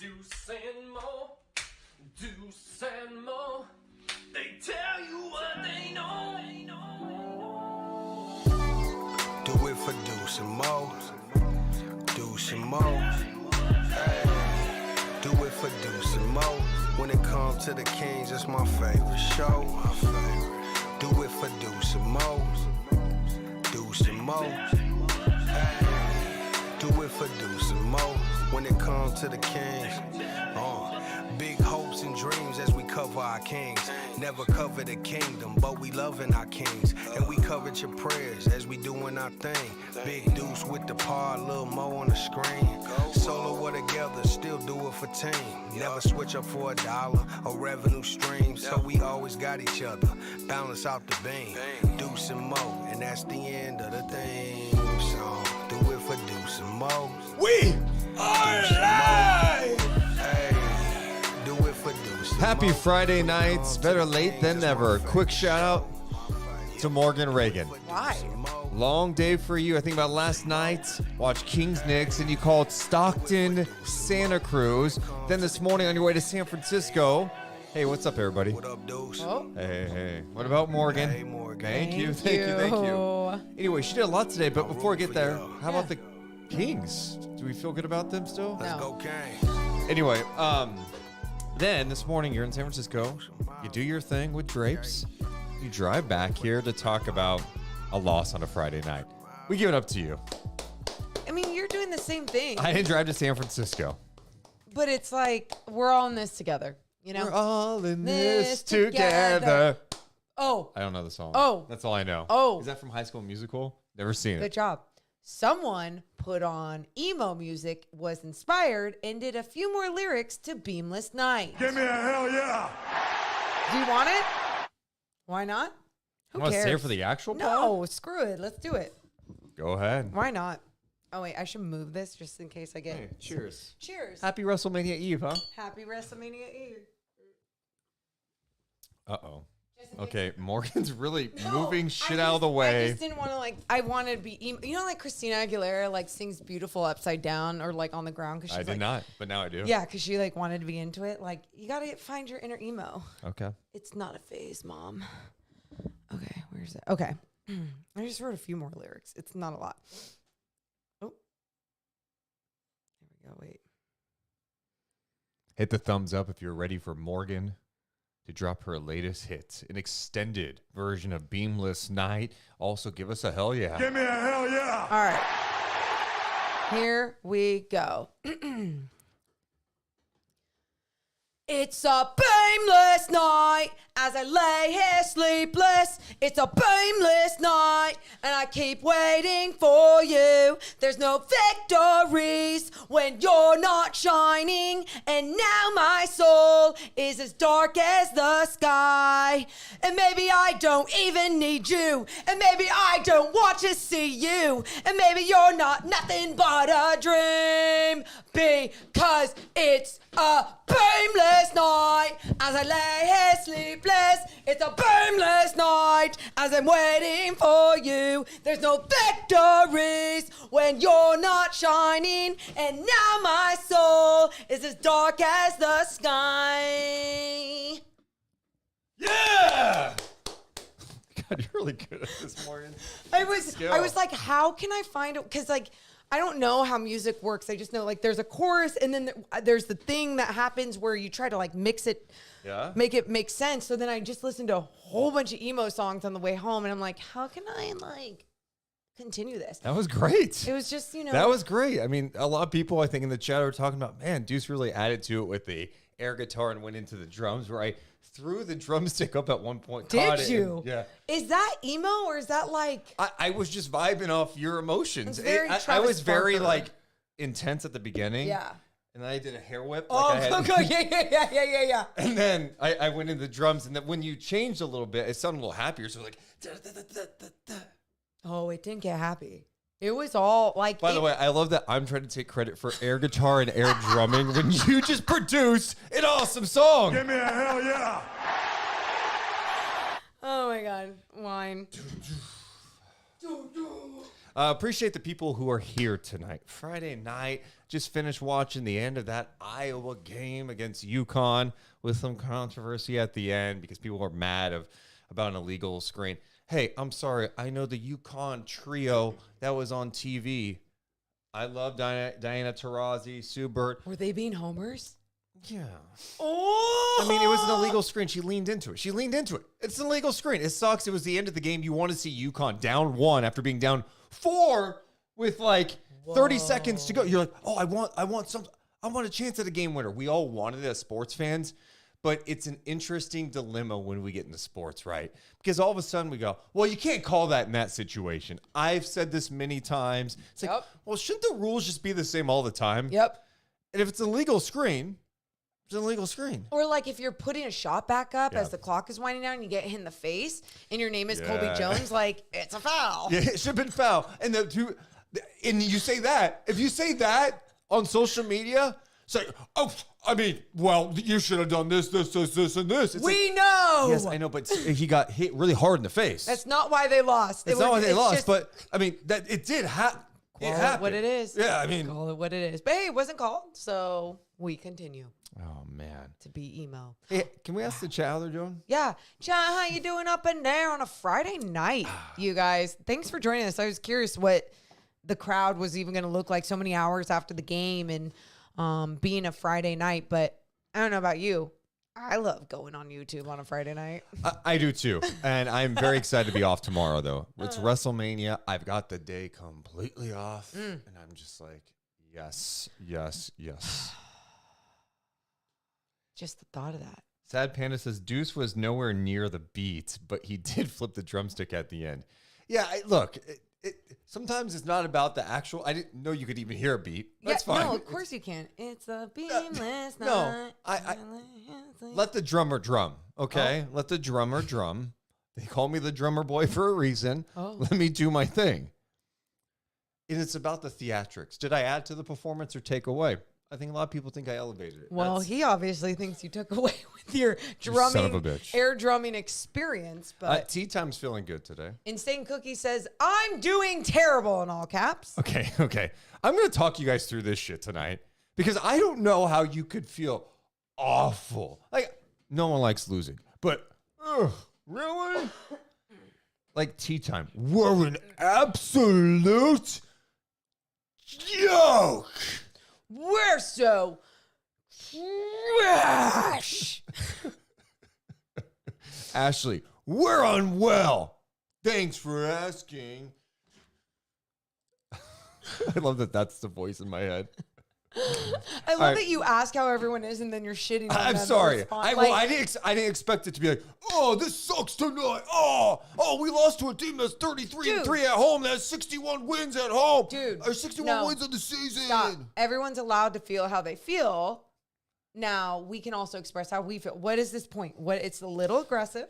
Deuce and Mo, Deuce and Mo, they tell you what they know. Do it for Deuce and Mo, Deuce and Mo. Hey. Do it for Deuce and Mo. When it comes to the Kings, it's my favorite show. Do it for Deuce and Mo, Deuce and Mo. Hey. Do it for Deuce and Mo. When it comes to the Kings, big hopes and dreams as we cover our kings. Never cover the kingdom, but we loving our kings. And we covered your prayers as we doing our thing. Big Deuce with the par, Lil Mo on the screen. Solo or together, still do it for team. Never switch up for $1 or revenue stream. So we always got each other, balance out the beam. Deuce and Mo, and that's the end of the thing. So do it for Deuce and Mo. We are live! Hey, do it for Deuce and Happy Mo. Friday nights. Better late than never. Quick shout out to Morgan Reagan. Why? Long day for you. I think about last night. Watched Kings-Knicks and you called Stockton, Santa Cruz. Then this morning on your way to San Francisco. Hey, what's up, everybody? What up, Deuce? Oh. Hey. What about Morgan? Hey, Morgan. Thank you. Anyway, she did a lot today, but before I get there, how about the Kings? Do we feel good about them still? Let's No. go, Kings. Anyway, then this morning you're in San Francisco. You do your thing with Drapes. You drive back here to talk about a loss on a Friday night. We give it up to you. I mean, you're doing the same thing, I didn't drive to San Francisco. but it's like we're all in this together, you know? We're all in This this together. Oh, I don't know the song. Oh. That's all I know. Oh. Is that from High School Musical? Never seen good it. job. Someone put on emo music, was inspired, and did a few more lyrics to Beamless Night. Give me a hell yeah! Do you want it? Why not? Who Want to cares? stay for the actual pod? No, screw it. Let's do it. Go ahead. Why not? Oh, wait, I should move this just in case I get... Hey, cheers. Cheers. Happy WrestleMania Eve, huh? Happy WrestleMania Eve. Uh-oh. Just in case- Okay, Morgan's really No, moving I shit out of the just- way. I just didn't want to I wanted to be emo. You know, like Christina Aguilera sings "Beautiful" upside down or like on the ground because I did not, but now I do. Yeah, because she wanted to be into it. Like you gotta find your inner emo. Okay. It's not a phase, Mom. Okay, where's it? Okay, I just wrote a few more lyrics. It's not a lot. Oh, there we go. Wait. Hit the thumbs up if you're ready for Morgan to drop her latest hit, an extended version of Beamless Night. Also, give us a hell yeah. Give me a hell yeah! All right, here we go. It's a beamless night as I lay here sleepless. It's a beamless night and I keep waiting for you. There's no victories when you're not shining. And now my soul is as dark as the sky. And maybe I don't even need you. And maybe I don't want to see you. And maybe you're not nothing but a dream. Because it's a beamless night as I lay here sleepless. It's a beamless night as I'm waiting for you. There's no victories when you're not shining. And now my soul is as dark as the sky. Yeah! God, you're really good at this, Morgan. I was like, how can I find it? Because I don't know how music works. I just know there's a chorus and then there's the thing that happens where you try to mix it, make it make sense. So then I just listened to a whole bunch of emo songs on the way home and I'm like, how can I continue this? That was great. It was just, That was great. I mean, a lot of people, I think, in the chat are talking about, man, Deuce really added to it with the air guitar and went into the drums, where I threw the drumstick up at one point. caught Did it, you? and- yeah. Is that emo or is that I was just vibing off your emotions. It's very I Travis was very Barker. intense at the beginning. Yeah. And then I did a hair whip. Oh, I had- yeah. And then I went into the drums, and then when you changed a little bit, it sounded a little happier. So da, da, da, da, da, da. Oh, it didn't get happy. It was all By the way, I love that I'm trying to take credit for air guitar and air drumming when you just produced an awesome song. Give me a hell yeah! Oh my God, wine. Appreciate the people who are here tonight. Friday night, just finished watching the end of that Iowa game against UConn with some controversy at the end because people were mad about an illegal screen. Hey, I'm sorry. I know the UConn trio that was on TV. I love Diana Taurasi, Sue Burt. Were they being homers? Yeah. Oh! I mean, it was an illegal screen. She leaned into it. It's an illegal screen. It sucks. It was the end of the game. You want to see UConn down 1 after being down 4 with like 30 seconds to go. You're like, oh, I want a chance at a game winner. We all wanted it as sports fans, but it's an interesting dilemma when we get into sports, right? Because all of a sudden we go, well, you can't call that in that situation. I've said this many times. It's like, well, shouldn't the rules just be the same all the time? Yep. And if it's an illegal screen, it's an illegal screen. Or like if you're putting a shot back up as the clock is winding down and you get hit in the face and your name is Colby Jones, like, it's a foul. Yeah, it should have been foul. And you say that. If you say that on social media, say, oh, I mean, well, you should have done this, and this. It's We know. Yes, I know, but he got hit really hard in the face. That's not why they lost. It's not why they lost, but I mean, that it did happen. Call it what it is. Yeah, I mean. Call it what it is. But hey, it wasn't called, so we continue. Oh, man. To be emo. Hey, can we ask the chat how they're doing? Yeah. Chat, how you doing up in there on a Friday night, you guys? Thanks for joining us. I was curious what the crowd was even going to look like so many hours after the game and being a Friday night. But I don't know about you. I love going on YouTube on a Friday night. I do too. And I'm very excited to be off tomorrow, though. It's WrestleMania. I've got the day completely off. And I'm just like, yes. Just the thought of that. Sad Panda says Deuce was nowhere near the beat, but he did flip the drumstick at the end. Yeah, look, sometimes it's not about the actual. I didn't know you could even hear a beat. That's fine. No, of course you can. It's a beamless night. No, I let the drummer drum, okay? Let the drummer drum. They call me the drummer boy for a reason. Let me do my thing. And it's about the theatrics. Did I add to the performance or take away? I think a lot of people think I elevated it. Well, he obviously thinks you took away with your drumming, son of a bitch. Air drumming experience. But Tea Time's feeling good today. Insane Cookie says, I'm doing terrible in all caps. Okay. I'm going to talk you guys through this shit tonight because I don't know how you could feel awful. Like, no one likes losing, but really? Like Tea Time, we're an absolute joke. We're so trash. Ashley, we're unwell. Thanks for asking. I love that that's the voice in my head. I love that you ask how everyone is and then you're shitting on I'm them. sorry. I didn't expect it to be like, oh, this sucks tonight. Oh, we lost to a team that's 33-3 at home. That has 61 wins at home. Dude, or 61 wins of the season. Stop. Everyone's allowed to feel how they feel. Now we can also express how we feel. What is this point? It's a little aggressive.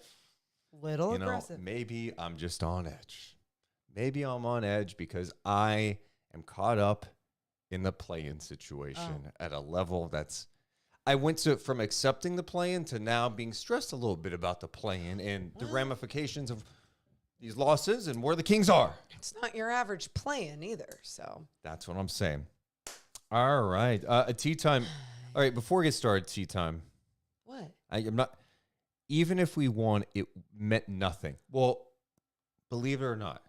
Maybe I'm just on edge. Maybe I'm on edge because I am caught up in the play-in situation at a level that's... I went from accepting the play-in to now being stressed a little bit about the play-in and the ramifications of these losses and where the Kings are. It's not your average play-in either, so... That's what I'm saying. All right. A tea time. All right, before we get started, tea time. What? I'm not... Even if we won, it meant nothing. Well, believe it or not.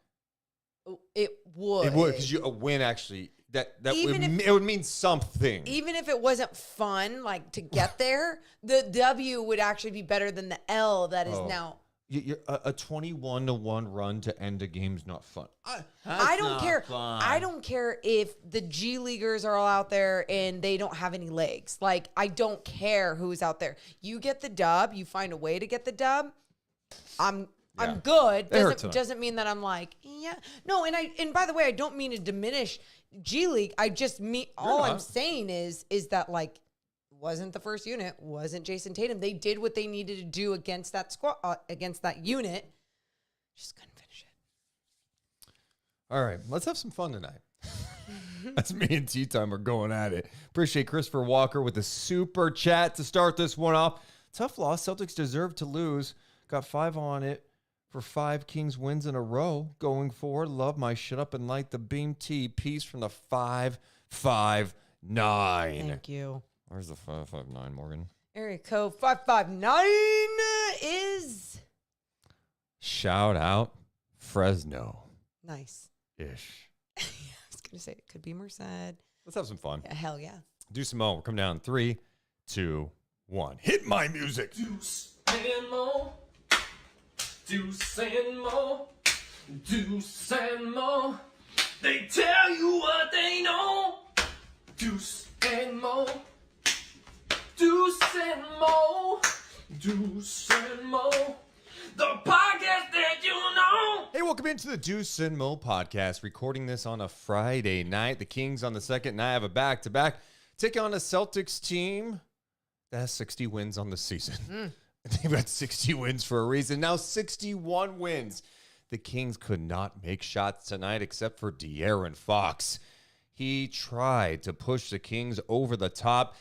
It would. It would, because a win actually... It would mean something. Even if it wasn't fun, like to get there, the W would actually be better than the L that is now. A 21-1 run to end a game's not fun. I don't care. I don't care if the G Leaguers are all out there and they don't have any legs. Like, I don't care who's out there. You get the dub. You find a way to get the dub. I'm good. Doesn't mean that I'm like, yeah. No, and by the way, I don't mean to diminish G League. I just mean I'm saying is that, like, wasn't the first unit, wasn't Jason Tatum. They did what they needed to do against that squad, against that unit. Just couldn't finish it. All right, let's have some fun tonight. That's me and Tea Time are going at it. Appreciate Christopher Walker with the super chat to start this one off. Tough loss. Celtics deserve to lose. Got 5 on it for 5 Kings wins in a row going forward. Love my shut up and light the beam tea piece from the 5-5 Thank you. Where's the 559, Morgan? Area code 559 is Shout out Fresno. nice. Ish. I was going to say it could be Merced. Let's have some fun. Yeah, hell yeah. Deuce and Mo. We're coming down. 3, 2, 1. Hit my music. Deuce and Mo. Deuce and Mo. Deuce and Mo. They tell you what they know. Deuce and Mo. Deuce and Mo. Deuce and Mo. The podcast that you know. Hey, welcome into the Deuce and Mo podcast. Recording this on a Friday night. The Kings on the second night have a back-to-back. Take on a Celtics team that has 60 wins on the season. They've got 60 wins for a reason. Now 61 wins. The Kings could not make shots tonight except for De'Aaron Fox. He tried to push the Kings over the top,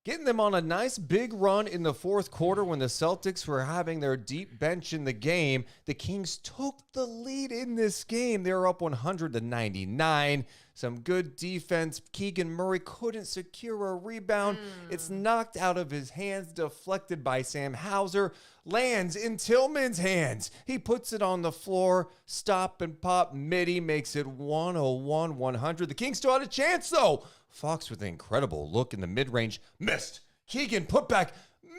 getting them on a nice big run in the fourth quarter when the Celtics were having their deep bench in the game. The Kings took the lead in this game. They were up 100-99. Some good defense. Keegan Murray couldn't secure a rebound. It's knocked out of his hands, deflected by Sam Hauser. Lands in Tillman's hands. He puts it on the floor. Stop and pop. Midi makes it 101-100. The Kings still had a chance, though. Fox with an incredible look in the mid-range. Missed. Keegan put back.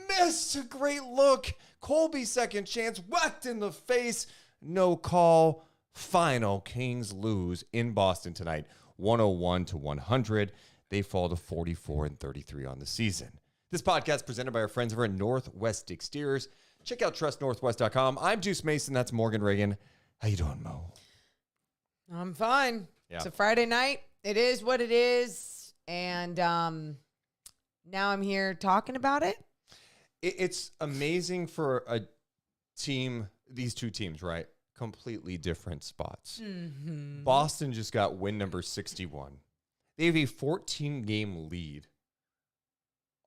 Missed. A great look. Colby second chance. Whacked in the face. No call. Final. Kings lose in Boston tonight. 101-100. They fall to 44-33 on the season. This podcast presented by our friends over at Northwest Exteriors. Check out trustnorthwest.com. I'm Deuce Mason. That's Morgan Reagan. How you doing, Mo? I'm fine. Yeah. It's a Friday night. It is what it is. And now I'm here talking about it. It's amazing for a team, these two teams, right? Completely different spots. Mm-hmm. Boston just got win number 61. They have a 14-game lead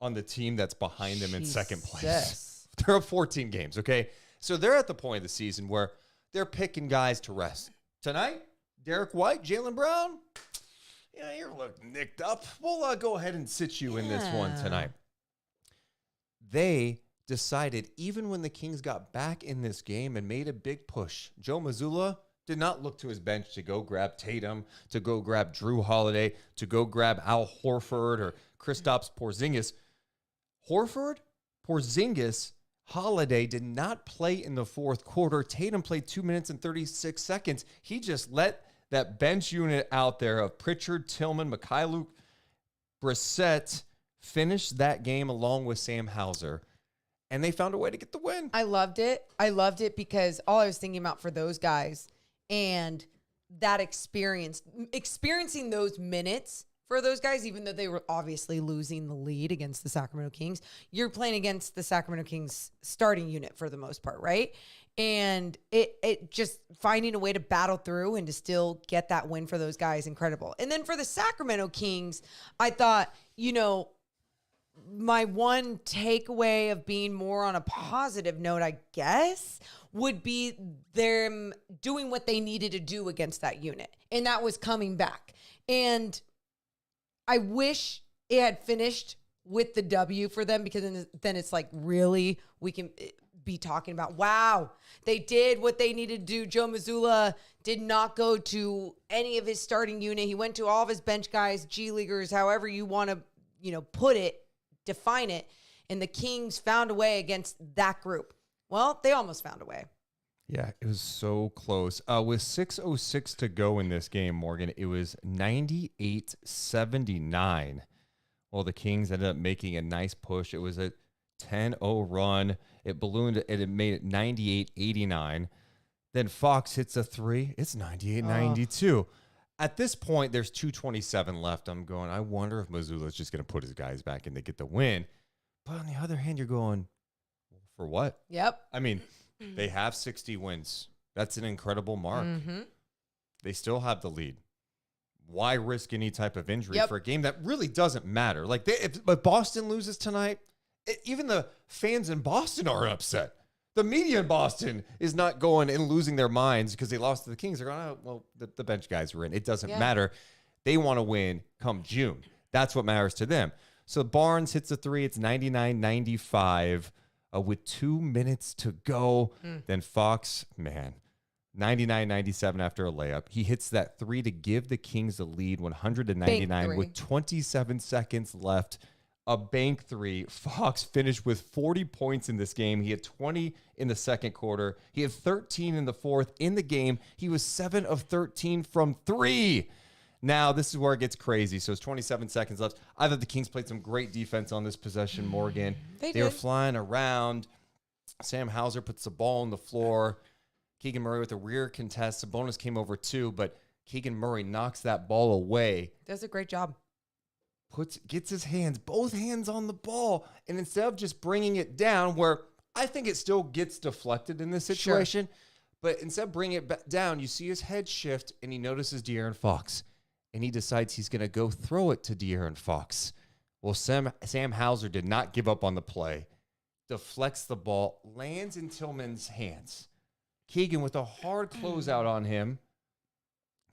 on the team that's behind them in second place. Jesus. They're up 14 games, okay? So they're at the point of the season where they're picking guys to rest. Tonight, Derek White, Jaylen Brown, yeah, you're looking nicked up. We'll go ahead and sit you in this one tonight. They decided, even when the Kings got back in this game and made a big push, Joe Mazzulla did not look to his bench to go grab Tatum, to go grab Drew Holiday, to go grab Al Horford or Kristaps Porzingis. Horford, Porzingis, Holiday did not play in the fourth quarter. Tatum played 2 minutes and 36 seconds. He just let that bench unit out there of Pritchard, Tillman, Mikhailuk, Brissett finish that game along with Sam Hauser. And they found a way to get the win. I loved it. I loved it because all I was thinking about for those guys and that experiencing those minutes for those guys, even though they were obviously losing the lead against the Sacramento Kings, you're playing against the Sacramento Kings starting unit for the most part, right? And it just finding a way to battle through and to still get that win for those guys, incredible. And then for the Sacramento Kings, I thought, my one takeaway of being more on a positive note, I guess, would be them doing what they needed to do against that unit. And that was coming back. And I wish it had finished with the W for them, because then it's like, really, we can be talking about, wow, they did what they needed to do. Joe Mazzulla did not go to any of his starting unit. He went to all of his bench guys, G Leaguers, however you want to, put it, define it. And the Kings found a way against that group. Well, they almost found a way. Yeah, it was so close. With 6:06 to go in this game, Morgan, it was 98-79. Well, the Kings ended up making a nice push. It was a 10-0 run. It ballooned. It made it 98-89. Then Fox hits a three. It's 98-92. At this point, there's 2:27 left. I'm going, I wonder if Mazzulla's just going to put his guys back in to get the win. But on the other hand, you're going, for what? Yep. I mean, they have 60 wins. That's an incredible mark. Mm-hmm. They still have the lead. Why risk any type of injury for a game that really doesn't matter? Like, if Boston loses tonight, even the fans in Boston are upset. The media in Boston is not going and losing their minds because they lost to the Kings. They're going, oh, well, the bench guys were in. It doesn't matter. They want to win come June. That's what matters to them. So Barnes hits a three. It's 99-95 with 2 minutes to go. Then Fox, man, 99-97 after a layup. He hits that three to give the Kings the lead, 100-99 with 27 seconds left. A bank three. Fox finished with 40 points in this game. He had 20 in the second quarter. He had 13 in the fourth. In the game, he was 7 of 13 from three. Now, this is where it gets crazy. So it's 27 seconds left. I thought the Kings played some great defense on this possession, Morgan. They were flying around. Sam Hauser puts the ball on the floor. Keegan Murray with a rear contest. Sabonis came over too, but Keegan Murray knocks that ball away. Does a great job. Gets his both hands on the ball, and instead of just bringing it down, where I think it still gets deflected in this situation, but instead of bringing it down, you see his head shift, and he notices De'Aaron Fox, and he decides he's going to go throw it to De'Aaron Fox. Well, Sam Hauser did not give up on the play, deflects the ball, lands in Tillman's hands. Keegan with a hard closeout on him.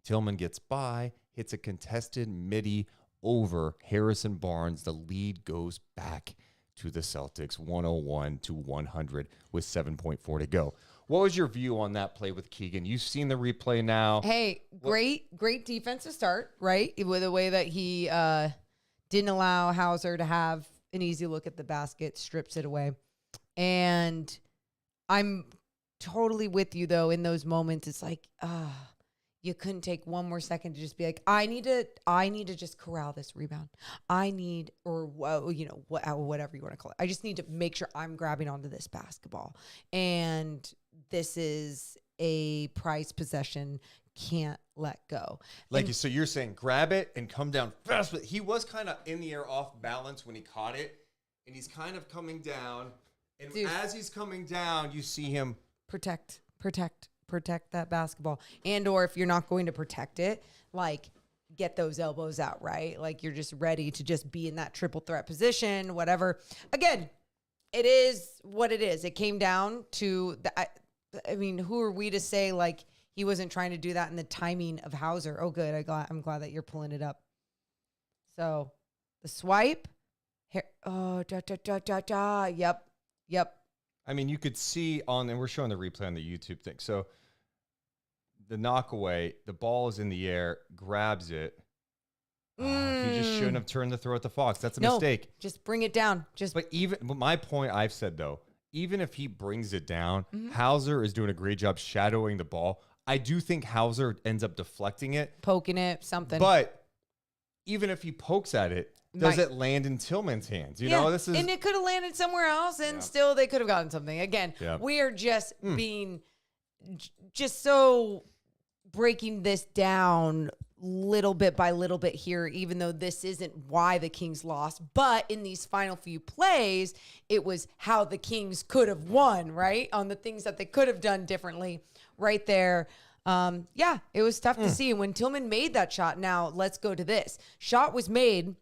Tillman gets by, hits a contested midi over Harrison Barnes. The lead goes back to the Celtics, 101-100 with 7.4 to go. What was your view on that play with Keegan? You've seen the replay now. Hey, great defense to start, right? With the way that he didn't allow Hauser to have an easy look at the basket, strips it away. And I'm totally with you, though, in those moments. It's like, you couldn't take one more second to just be like, I need to just corral this rebound. Whatever you want to call it. I just need to make sure I'm grabbing onto this basketball. And this is a prized possession. Can't let go. So you're saying grab it and come down fast. But he was kind of in the air off balance when he caught it. And he's kind of coming down. And as he's coming down, you see him protect that basketball. And or if you're not going to protect it, like get those elbows out, right? Like you're just ready to just be in that triple threat position, whatever. Again, it is what it is. It came down to I mean, who are we to say like he wasn't trying to do that in the timing of Hauser? Oh, good. I'm glad that you're pulling it up. So the swipe. Yep. I mean, you could see and we're showing the replay on the YouTube thing. So the knockaway, the ball is in the air, grabs it. He just shouldn't have turned the throw at the Fox. That's a mistake. Just bring it down. But my point I've said, though, even if he brings it down, Hauser is doing a great job shadowing the ball. I do think Hauser ends up deflecting it. Poking it, something. But even if he pokes at it, does it land in Tillman's hands? You know, this is... And it could have landed somewhere else, and still they could have gotten something. Again, we are just being just so breaking this down little bit by little bit here, even though this isn't why the Kings lost. But in these final few plays, it was how the Kings could have won, right? On the things that they could have done differently right there. It was tough to see. And when Tillman made that shot, now let's go to this. Shot was made.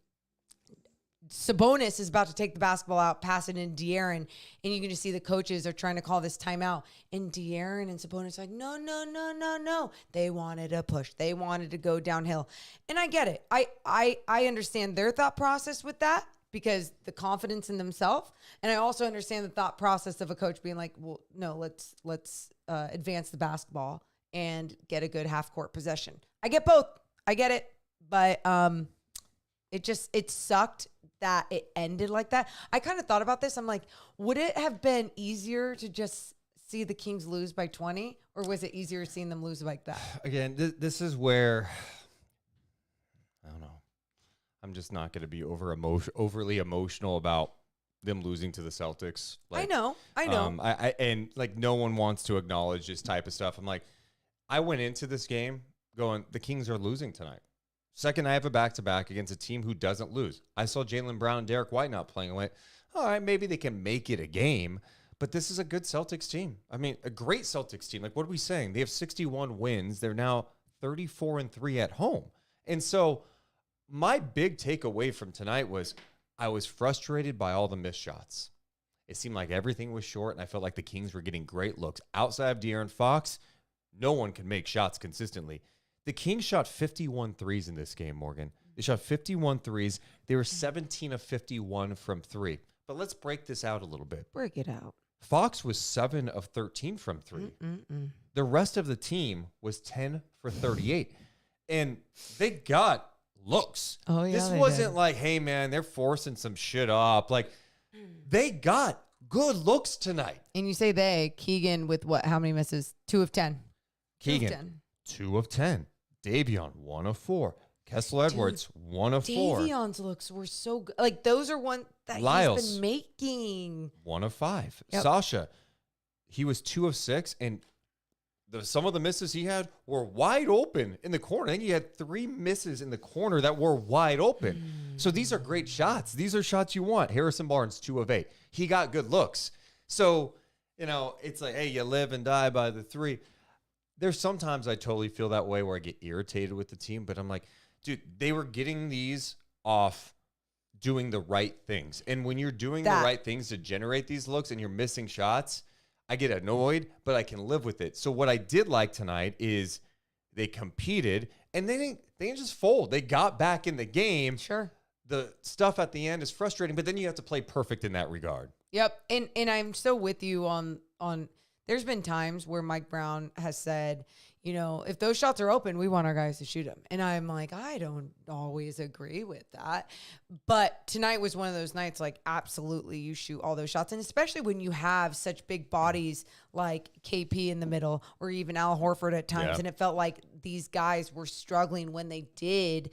Sabonis is about to take the basketball out, pass it in De'Aaron, and you can just see the coaches are trying to call this timeout. And De'Aaron and Sabonis are like, no. They wanted to push. They wanted to go downhill. And I get it. I understand their thought process with that because the confidence in themselves. And I also understand the thought process of a coach being like, well, no, let's advance the basketball and get a good half-court possession. I get both. I get it. But it sucked that it ended like that. I kind of thought about this. I'm like, would it have been easier to just see the Kings lose by 20? Or was it easier seeing them lose like that? Again, this is where, I don't know. I'm just not going to be overly emotional about them losing to the Celtics. Like, I know. And like no one wants to acknowledge this type of stuff. I'm like, I went into this game going, the Kings are losing tonight. Second, I have a back-to-back against a team who doesn't lose. I saw Jaylen Brown and Derek White not playing. I went, all right, maybe they can make it a game, but this is a good Celtics team. I mean, a great Celtics team. Like, what are we saying? They have 61 wins. They're now 34-3 at home. And so my big takeaway from tonight was I was frustrated by all the missed shots. It seemed like everything was short, and I felt like the Kings were getting great looks. Outside of De'Aaron Fox, no one can make shots consistently. The Kings shot 51 threes in this game, Morgan. They shot 51 threes. They were 17 of 51 from 3. But let's break this out a little bit. Break it out. Fox was 7 of 13 from 3. The rest of the team was 10 for 38. And they got looks. Oh, yeah, This they wasn't did. like, hey, man, they're forcing some shit up. Like, they got good looks tonight. And you say they, Keegan with what? How many misses? 2 of 10. 2 of Keegan, 10. 2 of 10. Davion, 1 of 4. Kessler Edwards, 1 of 4. Davion's looks were so good. Like, those are one that Lyles. he's been making. 1 of 5. Yep. Sasha, he was 2 of 6, and some of the misses he had were wide open in the corner. I think he had 3 misses in the corner that were wide open. So these are great shots. These are shots you want. Harrison Barnes, 2 of 8. He got good looks. So, it's like, hey, you live and die by the 3. There's sometimes I totally feel that way where I get irritated with the team, but I'm like, dude, they were getting these off doing the right things. And when you're doing the right things to generate these looks and you're missing shots, I get annoyed, but I can live with it. So what I did like tonight is they competed and they didn't just fold. They got back in the game. Sure. The stuff at the end is frustrating, but then you have to play perfect in that regard. Yep. And I'm so with you on there's been times where Mike Brown has said, if those shots are open, we want our guys to shoot them. And I'm like, I don't always agree with that. But tonight was one of those nights, like, absolutely, you shoot all those shots. And especially when you have such big bodies like KP in the middle or even Al Horford at times. Yeah. And it felt like these guys were struggling when they did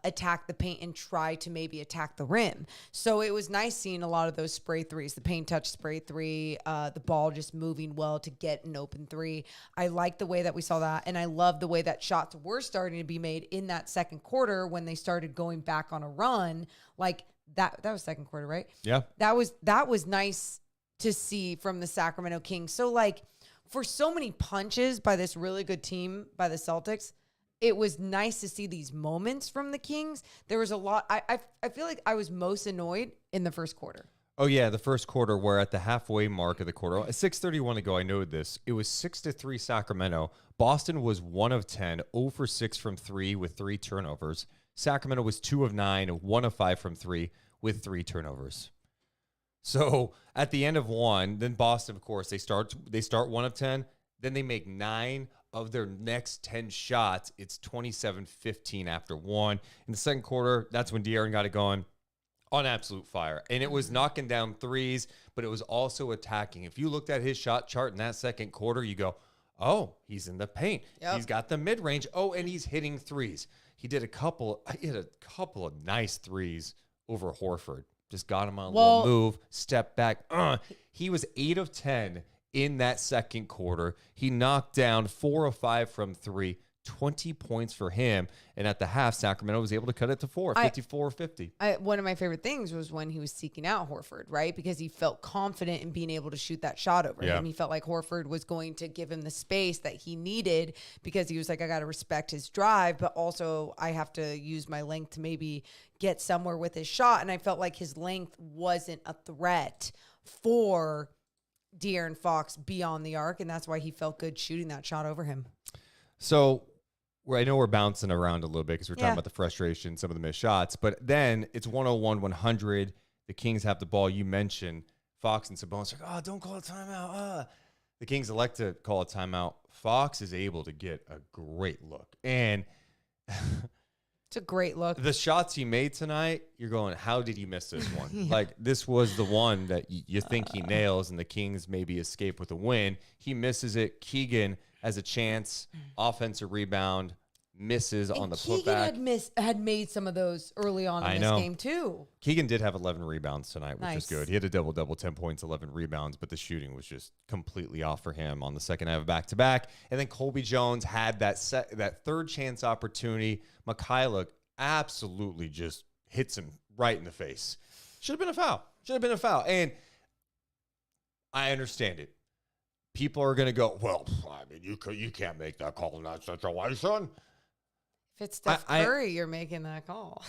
attack the paint and try to maybe attack the rim. So it was nice seeing a lot of those spray threes, the paint touch spray 3, the ball just moving well to get an open 3. I like the way that we saw that. And I love the way that shots were starting to be made in that second quarter when they started going back on a run. Like that was second quarter, right? Yeah. That was nice to see from the Sacramento Kings. So like for so many punches by this really good team, by the Celtics, it was nice to see these moments from the Kings. There was a lot. I feel like I was most annoyed in the first quarter. Oh, yeah, the first quarter, where at the halfway mark of the quarter, 6:31 ago, I noted this. It was 6-3 Sacramento. Boston was 1 of 10, 0 for 6 from 3 with 3 turnovers. Sacramento was 2 of 9, 1 of 5 from 3 with 3 turnovers. So at the end of 1, then Boston, of course, they start 1 of 10. Then they make 9 of their next 10 shots. It's 27-15 after 1. In the second quarter, that's when De'Aaron got it going on absolute fire. And it was knocking down threes, but it was also attacking. If you looked at his shot chart in that second quarter, you go, oh, he's in the paint. Yep. He's got the mid-range. Oh, and he's hitting threes. He hit a couple of nice threes over Horford. Just got him on a little move, step back. He was 8 of 10 in that second quarter. He knocked down 4 of 5 from 3, 20 points for him. And at the half, Sacramento was able to cut it to 4, 54-50. One of my favorite things was when he was seeking out Horford, right? Because he felt confident in being able to shoot that shot over him. He felt like Horford was going to give him the space that he needed because he was like, I got to respect his drive, but also I have to use my length to maybe get somewhere with his shot. And I felt like his length wasn't a threat for De'Aaron Fox beyond the arc, and that's why he felt good shooting that shot over him. So I know we're bouncing around a little bit because we're talking about the frustration, some of the missed shots, but then it's 101-100. The Kings have the ball. You mentioned Fox and Sabonis are like, oh, don't call a timeout. The Kings elect to call a timeout. Fox is able to get a great look. And it's a great look. the shots he made tonight, you're going, how did he miss this one? Like, this was the one that you think he nails, and the Kings maybe escape with a win. He misses it. Keegan has a chance, offensive rebound, misses on the putback. Keegan had made some of those early on in this game, too. Keegan did have 11 rebounds tonight, which is Nice. good. He had a double-double, 10 points, 11 rebounds, but the shooting was just completely off for him on the second half of back-to-back. And then Colby Jones had that third chance opportunity. Mikhailuk absolutely just hits him right in the face. Should have been a foul. And I understand it. People are going to go, well, I mean, you can't make that call in that situation. If it's Steph Curry, you're making that call.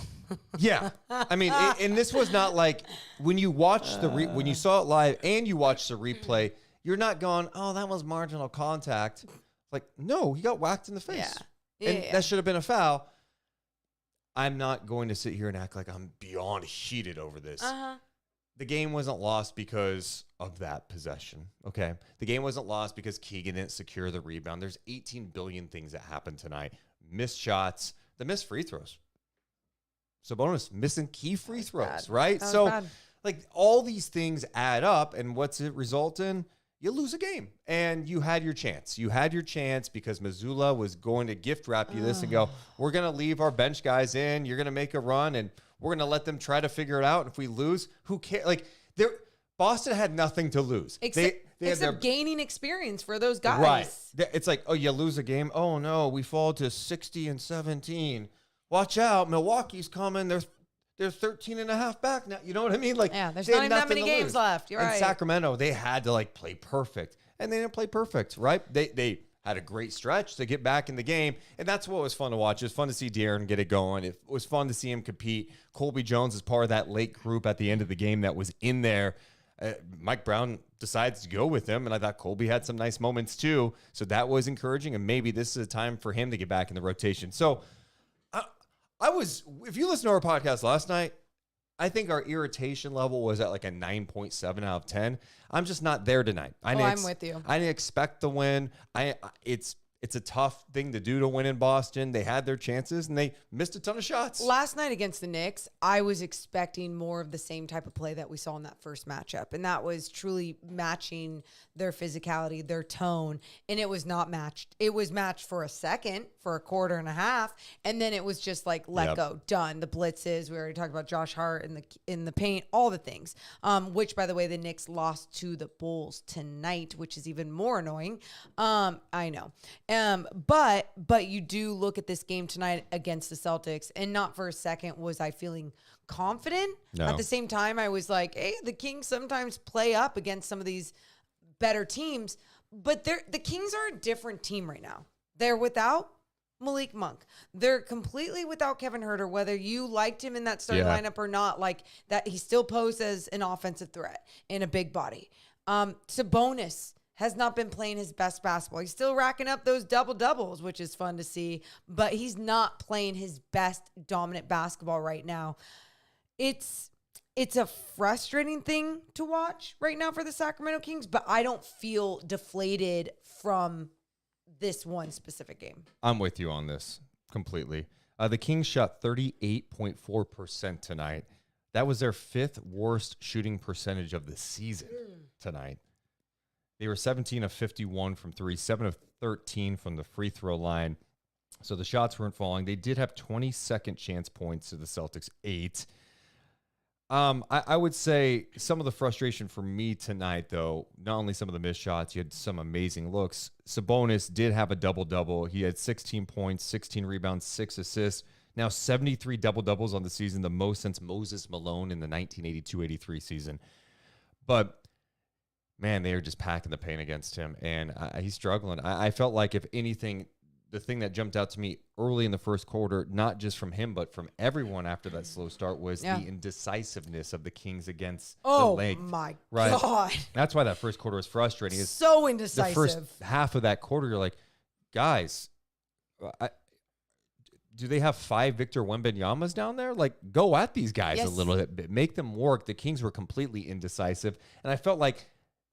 Yeah. I mean, and this was not like when you watch when you saw it live and you watch the replay, you're not going, oh, that was marginal contact. Like, no, he got whacked in the face. Yeah. And that should have been a foul. I'm not going to sit here and act like I'm beyond heated over this. Uh-huh. The game wasn't lost because of that possession, okay? The game wasn't lost because Keegan didn't secure the rebound. There's 18 billion things that happened tonight. Missed shots, the missed free throws. Sabonis missing key free throws, right? So, like, all these things add up, and what's it result in? You lose a game, and you had your chance. You had your chance because Missoula was going to gift wrap you this and go, we're going to leave our bench guys in. You're going to make a run, and we're going to let them try to figure it out. And if we lose, who cares? Like, Boston had nothing to lose. Except gaining experience for those guys. Right. It's like, oh, you lose a game. Oh, no, we fall to 60-17. Watch out. Milwaukee's coming. They're 13 and a half back now. You know what I mean? Like, yeah, there's not even that many games left. You're right. In Sacramento, they had to, like, play perfect. And they didn't play perfect, right? They had a great stretch to get back in the game. And that's what was fun to watch. It was fun to see De'Aaron get it going. It was fun to see him compete. Colby Jones is part of that late group at the end of the game that was in there. Mike Brown decides to go with him, and I thought Colby had some nice moments too. So that was encouraging, and maybe this is a time for him to get back in the rotation. So if you listen to our podcast last night, I think our irritation level was at like a 9.7 out of 10. I'm just not there tonight. I'm with you. I didn't expect the win. It's a tough thing to do to win in Boston. They had their chances, and they missed a ton of shots. Last night against the Knicks, I was expecting more of the same type of play that we saw in that first matchup, and that was truly matching their physicality, their tone, and it was not matched. It was matched for a second, for a quarter and a half, and then it was just like, let go, done. The blitzes, we already talked about Josh Hart in the paint, all the things, which, by the way, the Knicks lost to the Bulls tonight, which is even more annoying. I know. But you do look at this game tonight against the Celtics, and not for a second was I feeling confident. No. At the same time, I was like, hey, the Kings sometimes play up against some of these better teams, but the Kings are a different team right now. They're without Malik Monk. They're completely without Kevin Huerter, whether you liked him in that starting lineup or not, like that he still posed as an offensive threat in a big body. Sabonis has not been playing his best basketball. He's still racking up those double-doubles, which is fun to see, but he's not playing his best dominant basketball right now. It's a frustrating thing to watch right now for the Sacramento Kings, but I don't feel deflated from this one specific game. I'm with you on this completely. The Kings shot 38.4% tonight. That was their fifth worst shooting percentage of the season tonight. They were 17 of 51 from three, 7 of 13 from the free throw line. So the shots weren't falling. They did have 20 second chance points to the Celtics 8. I would say some of the frustration for me tonight, though, not only some of the missed shots, you had some amazing looks. Sabonis did have a double-double. He had 16 points, 16 rebounds, 6 assists. Now 73 double-doubles on the season, the most since Moses Malone in the 1982-83 season. But man, they are just packing the paint against him, and he's struggling. I felt like, if anything, the thing that jumped out to me early in the first quarter, not just from him, but from everyone after that slow start, was the indecisiveness of the Kings against the length. Oh, my right? God. That's why that first quarter was frustrating. So indecisive. The first half of that quarter, you're like, guys, do they have 5 Victor Wembanyama's down there? Like, go at these guys a little bit. Make them work. The Kings were completely indecisive, and I felt like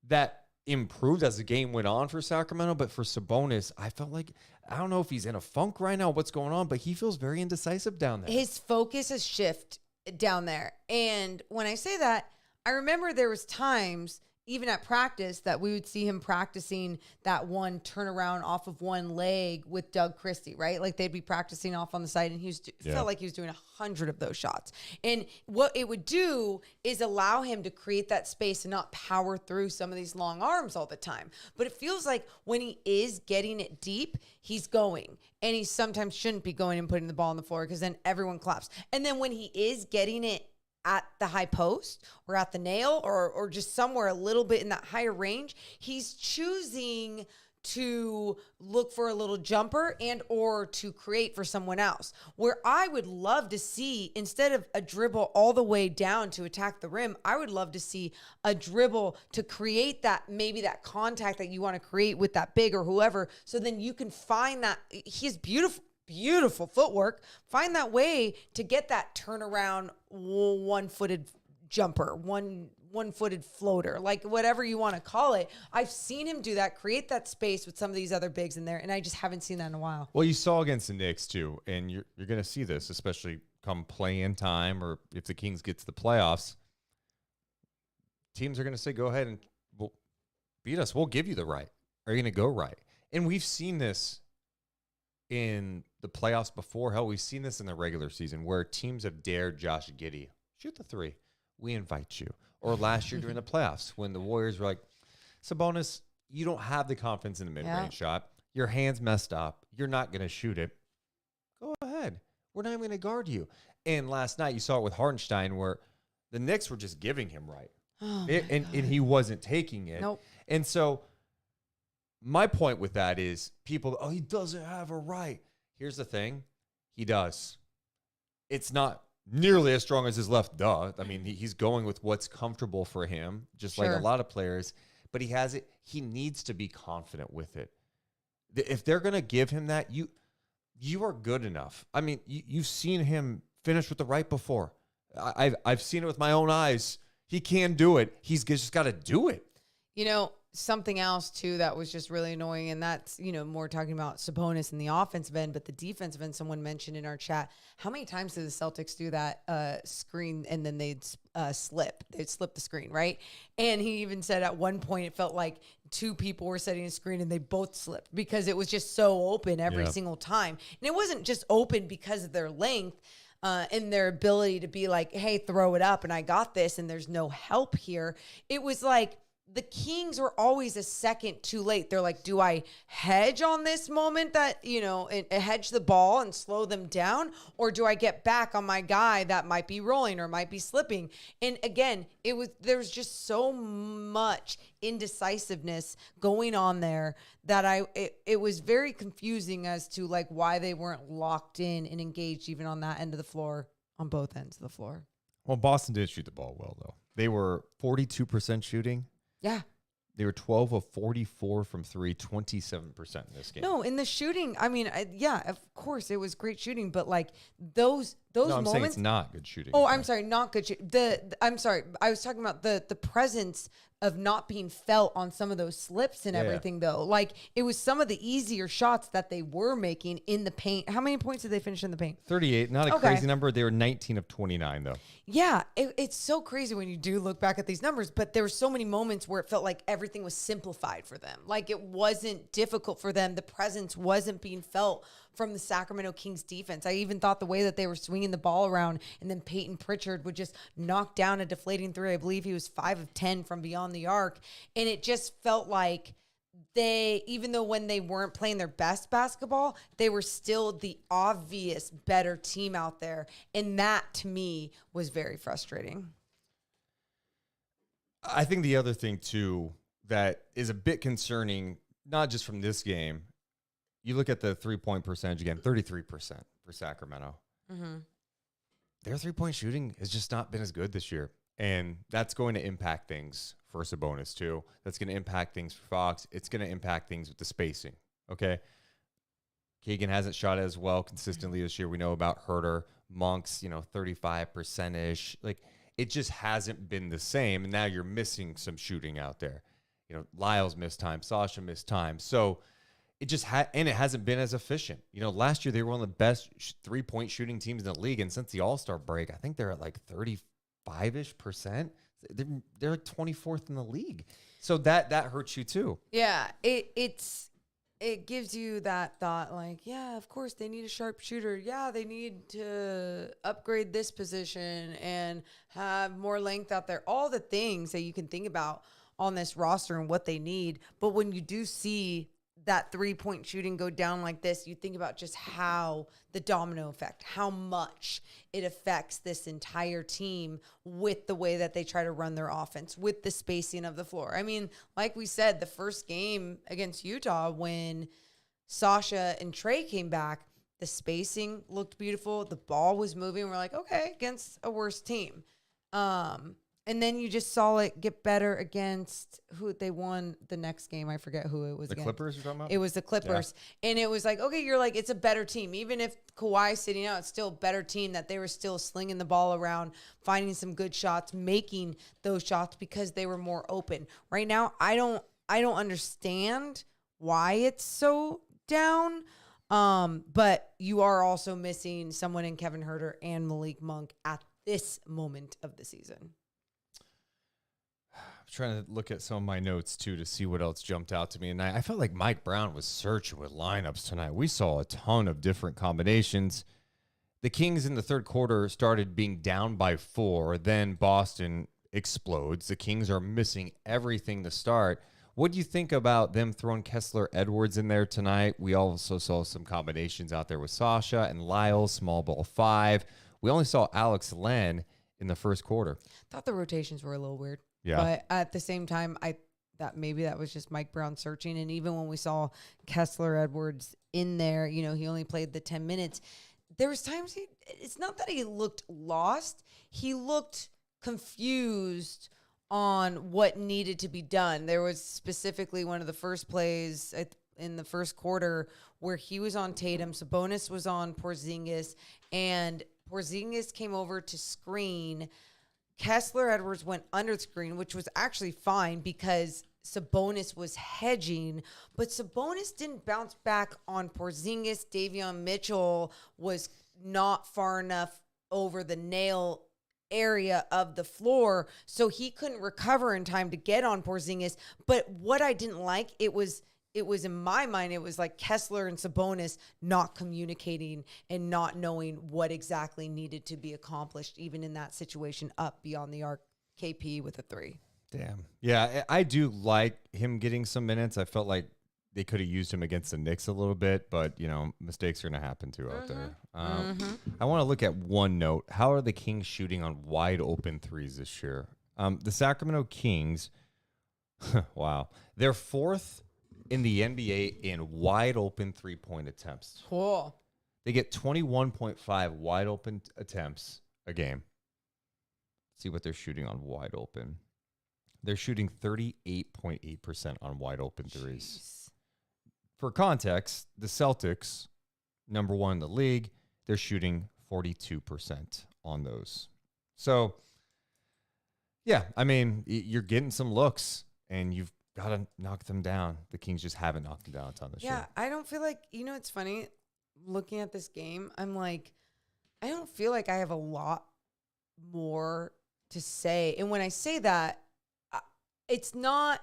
that improved as the game went on for Sacramento, but for Sabonis, I felt like, I don't know if he's in a funk right now, what's going on, but he feels very indecisive down there. His focus has shifted down there. And when I say that, I remember there was times, even at practice, that we would see him practicing that one turnaround off of one leg with Doug Christie, right? Like, they'd be practicing off on the side, and he felt like he was doing 100 of those shots. And what it would do is allow him to create that space and not power through some of these long arms all the time. But it feels like when he is getting it deep, he's going. And he sometimes shouldn't be going and putting the ball on the floor, because then everyone claps. And then when he is getting it at the high post or at the nail or just somewhere a little bit in that higher range, he's choosing to look for a little jumper and or to create for someone else. Where I would love to see, instead of a dribble all the way down to attack the rim, I would love to see a dribble to create that, maybe that contact that you want to create with that big or whoever, so then you can find that. He has beautiful beautiful footwork, find that way to get that turnaround one-footed jumper, one-footed floater, like whatever you want to call it. I've seen him do that, create that space with some of these other bigs in there, and I just haven't seen that in a while. Well, you saw against the Knicks too, and you're going to see this, especially come play-in time or if the Kings get to the playoffs. Teams are going to say, go ahead and beat us. We'll give you the right. Are you going to go right? And we've seen this in the playoffs before. Hell, we've seen this in the regular season where teams have dared Josh Giddey, shoot the three. We invite you. Or last year during the playoffs when the Warriors were like, Sabonis, you don't have the confidence in the mid-range shot. Your hand's messed up. You're not going to shoot it. Go ahead. We're not even going to guard you. And last night you saw it with Hartenstein where the Knicks were just giving him right. And he wasn't taking it. Nope. And so my point with that is people, he doesn't have a right. Here's the thing. He does. It's not nearly as strong as his left, duh. I mean, he's going with what's comfortable for him, just like a lot of players. But he has it. He needs to be confident with it. If they're going to give him that, you are good enough. I mean, you've seen him finish with the right before. I've seen it with my own eyes. He can do it. He's just got to do it. You know, something else, too, that was just really annoying, and that's, more talking about Sabonis in the offensive end, but the defensive end, someone mentioned in our chat, how many times did the Celtics do that screen and then they'd slip? They'd slip the screen, right? And he even said at one point it felt like two people were setting a screen and they both slipped because it was just so open every single time. And it wasn't just open because of their length, and their ability to be like, hey, throw it up and I got this and there's no help here. It was like the Kings were always a second too late. They're like, do I hedge on this moment that, hedge the ball and slow them down? Or do I get back on my guy that might be rolling or might be slipping? And again, there was just so much indecisiveness going on there that it was very confusing as to like why they weren't locked in and engaged even on that end of the floor, on both ends of the floor. Well, Boston did shoot the ball well, though. They were 42% shooting. Yeah. They were 12 of 44 from three, 27% in this game. No, in the shooting, I mean, of course, it was great shooting, but like those moments. I'm saying it's not good shooting. Oh, I'm sorry, not good shooting. I'm sorry, I was talking about the presence of not being felt on some of those slips and everything, though. Like, it was some of the easier shots that they were making in the paint. How many points did they finish in the paint? 38. Not a crazy number. They were 19 of 29, though. Yeah, it's so crazy when you do look back at these numbers, but there were so many moments where it felt like everything was simplified for them. Like, it wasn't difficult for them. The presence wasn't being felt from the Sacramento Kings defense. I even thought the way that they were swinging the ball around and then Peyton Pritchard would just knock down a deflating three. I believe he was 5 of 10 from beyond the arc. And it just felt like even though when they weren't playing their best basketball, they were still the obvious better team out there. And that, to me, was very frustrating. I think the other thing, too, that is a bit concerning, not just from this game, you look at the three-point percentage again, 33% for Sacramento. Mm-hmm. Their three-point shooting has just not been as good this year. And that's going to impact things for Sabonis, too. That's going to impact things for Fox. It's going to impact things with the spacing, okay? Keegan hasn't shot as well consistently this year. We know about Herter. Monk's, 35%-ish. Like, it just hasn't been the same. And now you're missing some shooting out there. Lyles missed time. Sasha missed time. So it just and it hasn't been as efficient. Last year they were one of the best three-point shooting teams in the league. And since the All-Star break, I think they're at like 35-ish%. They're like 24th in the league. So that hurts you too. Yeah, it gives you that thought like, yeah, of course they need a sharp shooter. Yeah, they need to upgrade this position and have more length out there. All the things that you can think about on this roster and what they need. But when you do see that three-point shooting go down like this, you think about just how the domino effect, how much it affects this entire team with the way that they try to run their offense, with the spacing of the floor. I mean, like we said, the first game against Utah when Sasha and Trey came back, the spacing looked beautiful. The ball was moving. We're like, okay, against a worse team. And then you just saw it get better against who they won the next game. I forget who it was The against. Clippers you're talking about? It was the Clippers. Yeah. And it was like, okay, you're like, it's a better team. Even if Kawhi's sitting out, it's still a better team that they were still slinging the ball around, finding some good shots, making those shots because they were more open. Right now, I don't understand why it's so down. But you are also missing someone in Kevin Huerter and Malik Monk at this moment of the season. Trying to look at some of my notes too to see what else jumped out to me, and I felt like Mike Brown was searching with lineups tonight. We saw a ton of different combinations. The Kings in the third quarter started being down by 4, then Boston explodes. The Kings are missing everything to start. What do you think about them throwing Kessler Edwards in there tonight? We also saw some combinations out there with Sasha and Lyle, small ball 5. We only saw Alex Len in the first quarter. Thought the rotations were a little weird. Yeah. But at the same time, maybe that was just Mike Brown searching. And even when we saw Kessler Edwards in there, he only played the 10 minutes. There was times it's not that he looked lost. He looked confused on what needed to be done. There was specifically one of the first plays in the first quarter where he was on Tatum. Sabonis was on Porzingis, and Porzingis came over to screen. Kessler Edwards went under the screen, which was actually fine because Sabonis was hedging, but Sabonis didn't bounce back on Porzingis. Davion Mitchell was not far enough over the nail area of the floor, so he couldn't recover in time to get on Porzingis. But what I didn't like, it was in my mind, it was like Kessler and Sabonis not communicating and not knowing what exactly needed to be accomplished, even in that situation up beyond the arc. KP with a 3. Damn. Yeah, I do like him getting some minutes. I felt like they could have used him against the Knicks a little bit, but, mistakes are going to happen too out there. I want to look at one note. How are the Kings shooting on wide open threes this year? The Sacramento Kings, wow, they're 4th in the NBA in wide open 3-point attempts. Cool. They get 21.5 wide open attempts a game. Let's see what they're shooting on wide open. They're shooting 38.8% on wide open threes. For context, the Celtics, number 1 in the league, they're shooting 42% on those. So, yeah, I mean, you're getting some looks, and you've got to knock them down. The Kings just haven't knocked them down a ton this year. Yeah, I don't feel like, it's funny, looking at this game, I'm like, I don't feel like I have a lot more to say. And when I say that, it's not,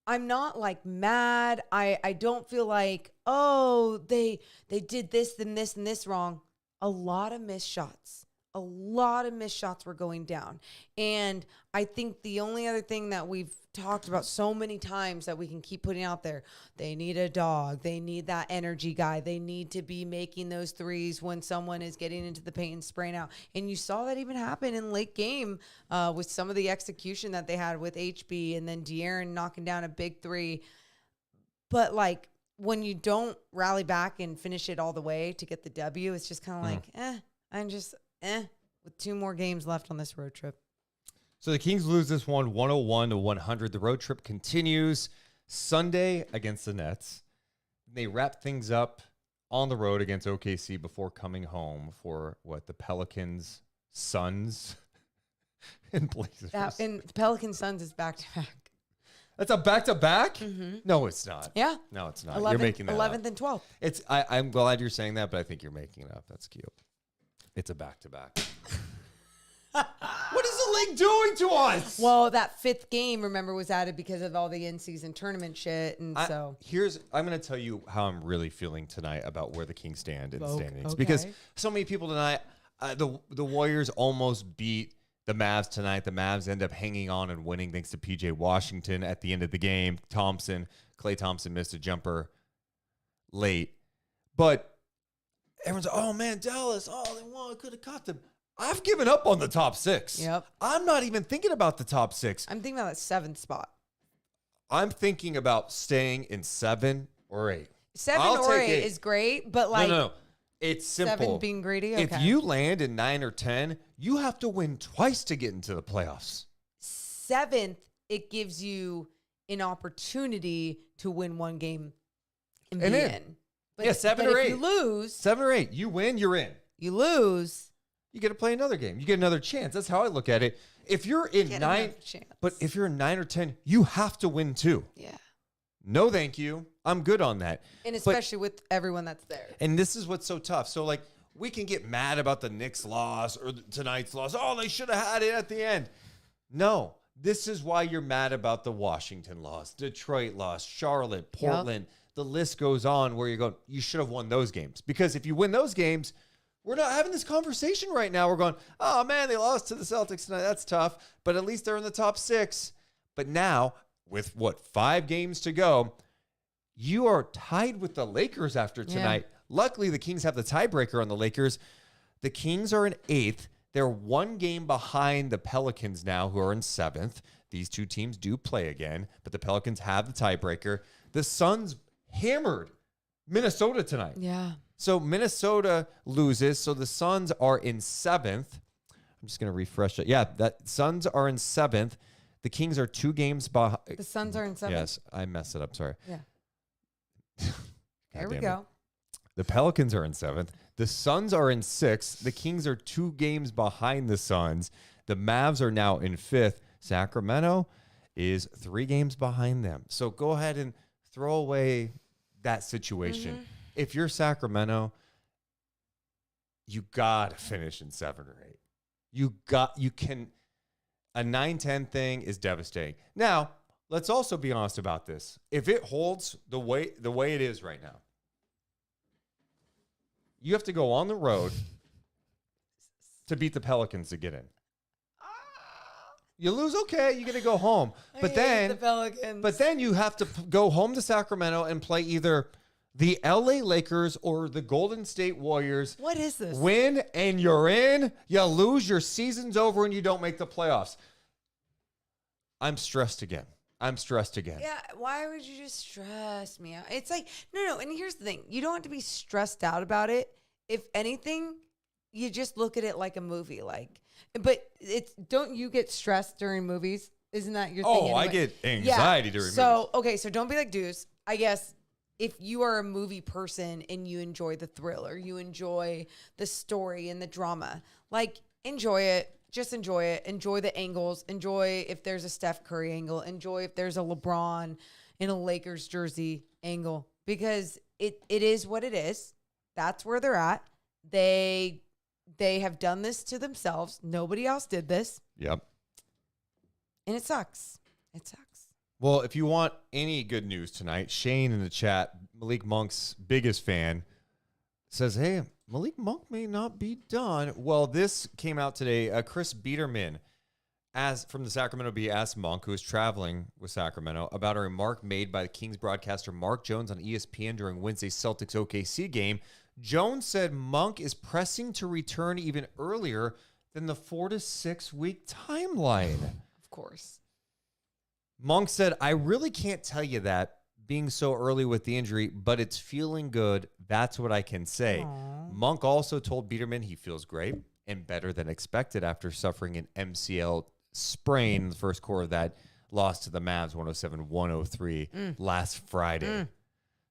I'm not like mad. I don't feel like, oh, they did this and this and this wrong. A lot of missed shots. A lot of missed shots were going down. And I think the only other thing that we've talked about so many times that we can keep putting out there, they need a dog. They need that energy guy. They need to be making those threes when someone is getting into the paint and spraying out. And you saw that even happen in late game with some of the execution that they had with HB and then De'Aaron knocking down a big 3. But like when you don't rally back and finish it all the way to get the W, it's just kind of like, I'm just with 2 more games left on this road trip. So the Kings lose this one 101-100. The road trip continues Sunday against the Nets. They wrap things up on the road against OKC before coming home for the Pelicans, Suns, and Blazers. And the Pelicans Suns is back-to-back. That's a back-to-back? No, it's not. Yeah. No, it's not. 11th, You're making that 11th up. and 12th. I'm glad you're saying that, but I think you're making it up. That's cute. It's a back-to-back. What is the league doing to us? Well, that 5th game, remember, was added because of all the in-season tournament shit, and I'm going to tell you how I'm really feeling tonight about where the Kings stand in the standings. Okay. Because so many people tonight, the Warriors almost beat the Mavs tonight. The Mavs end up hanging on and winning thanks to PJ Washington at the end of the game. Klay Thompson missed a jumper late. But everyone's like, oh, man, Dallas, they won. Could have caught them. I've given up on the top 6. Yep. I'm not even thinking about the top 6. I'm thinking about that 7th spot. I'm thinking about staying in 7 or 8. 7 or 8 is great, but like... No. It's simple. 7 being greedy? If Okay. you land in 9 or 10, you have to win twice to get into the playoffs. 7th, it gives you an opportunity to win one game and be And in. But, Yeah, 7 but or if 8. you lose, 7 or 8, you win, you're in. you lose. You get to play another game. You get another chance. That's how I look at it. If you're in Get 9, another chance. but if you're in 9 or 10, you have to win too. Yeah. No, thank you. I'm good on that. And But- especially with everyone that's there. And this is what's so tough. So, like, we can get mad about the Knicks loss or tonight's loss. Oh, they should have had it at the end. No, this is why you're mad about the Washington loss, Detroit loss, Charlotte, Portland. The list goes on where you're going, you should have won those games. Because if you win those games, we're not having this conversation right now. We're going, oh, man, they lost to the Celtics tonight. That's tough. But at least they're in the top 6. But now, with 5 games to go, you are tied with the Lakers after tonight. Luckily, the Kings have the tiebreaker on the Lakers. The Kings are in 8th. They're 1 game behind the Pelicans now, who are in 7th. These two teams do play again, but the Pelicans have the tiebreaker. The Suns hammered Minnesota tonight. Yeah. So Minnesota loses. So the Suns are in 7th. I'm just going to refresh it. Yeah, that Suns are in 7th. The Kings are 2 games behind. The Suns are in 7th. Yes, I messed it up. Sorry. Yeah. God There we damn it. go. The Pelicans are in 7th. The Suns are in 6th. The Kings are 2 games behind the Suns. The Mavs are now in 5th. Sacramento is 3 games behind them. So go ahead and throw away that situation. If you're Sacramento, you got to finish in 7 or 8. You can. A 9-10 thing is devastating. Now, let's also be honest about this. If it holds the way it is right now, you have to go on the road to beat the Pelicans to get in. You lose, okay, you get to go home. But the Pelicans. but then you have to go home to Sacramento and play either the LA Lakers or the Golden State Warriors. What is this? Win and you're in. You lose, your season's over and you don't make the playoffs. I'm stressed again. Yeah, why would you just stress me out? It's like, no. And here's the thing. You don't have to be stressed out about it. If anything, you just look at it like a movie. Don't you get stressed during movies? Isn't that your thing? Oh, I anyway? get anxiety during movies. Okay, so don't be like Deuce. I guess if you are a movie person and you enjoy the thriller, you enjoy the story and the drama, like, enjoy it. Just enjoy it. Enjoy the angles. Enjoy if there's a Steph Curry angle. Enjoy if there's a LeBron in a Lakers jersey angle. Because it is what it is. That's where they're at. They have done this to themselves. Nobody else did this. Yep. And it sucks. It sucks. Well, if you want any good news tonight, Shane in the chat, Malik Monk's biggest fan, says, hey, Malik Monk may not be done. Well, this came out today. Chris Biederman, from the Sacramento Bee, asked Monk, who is traveling with Sacramento, about a remark made by the Kings broadcaster Mark Jones on ESPN during Wednesday's Celtics OKC game. Jones said Monk is pressing to return even earlier than the 4 to 6 week timeline. Of course. Monk said, I really can't tell you that being so early with the injury, but it's feeling good. That's what I can say. Aww. Monk also told Biederman he feels great and better than expected after suffering an MCL sprain in the first quarter of that loss to the Mavs 107-103 last Friday.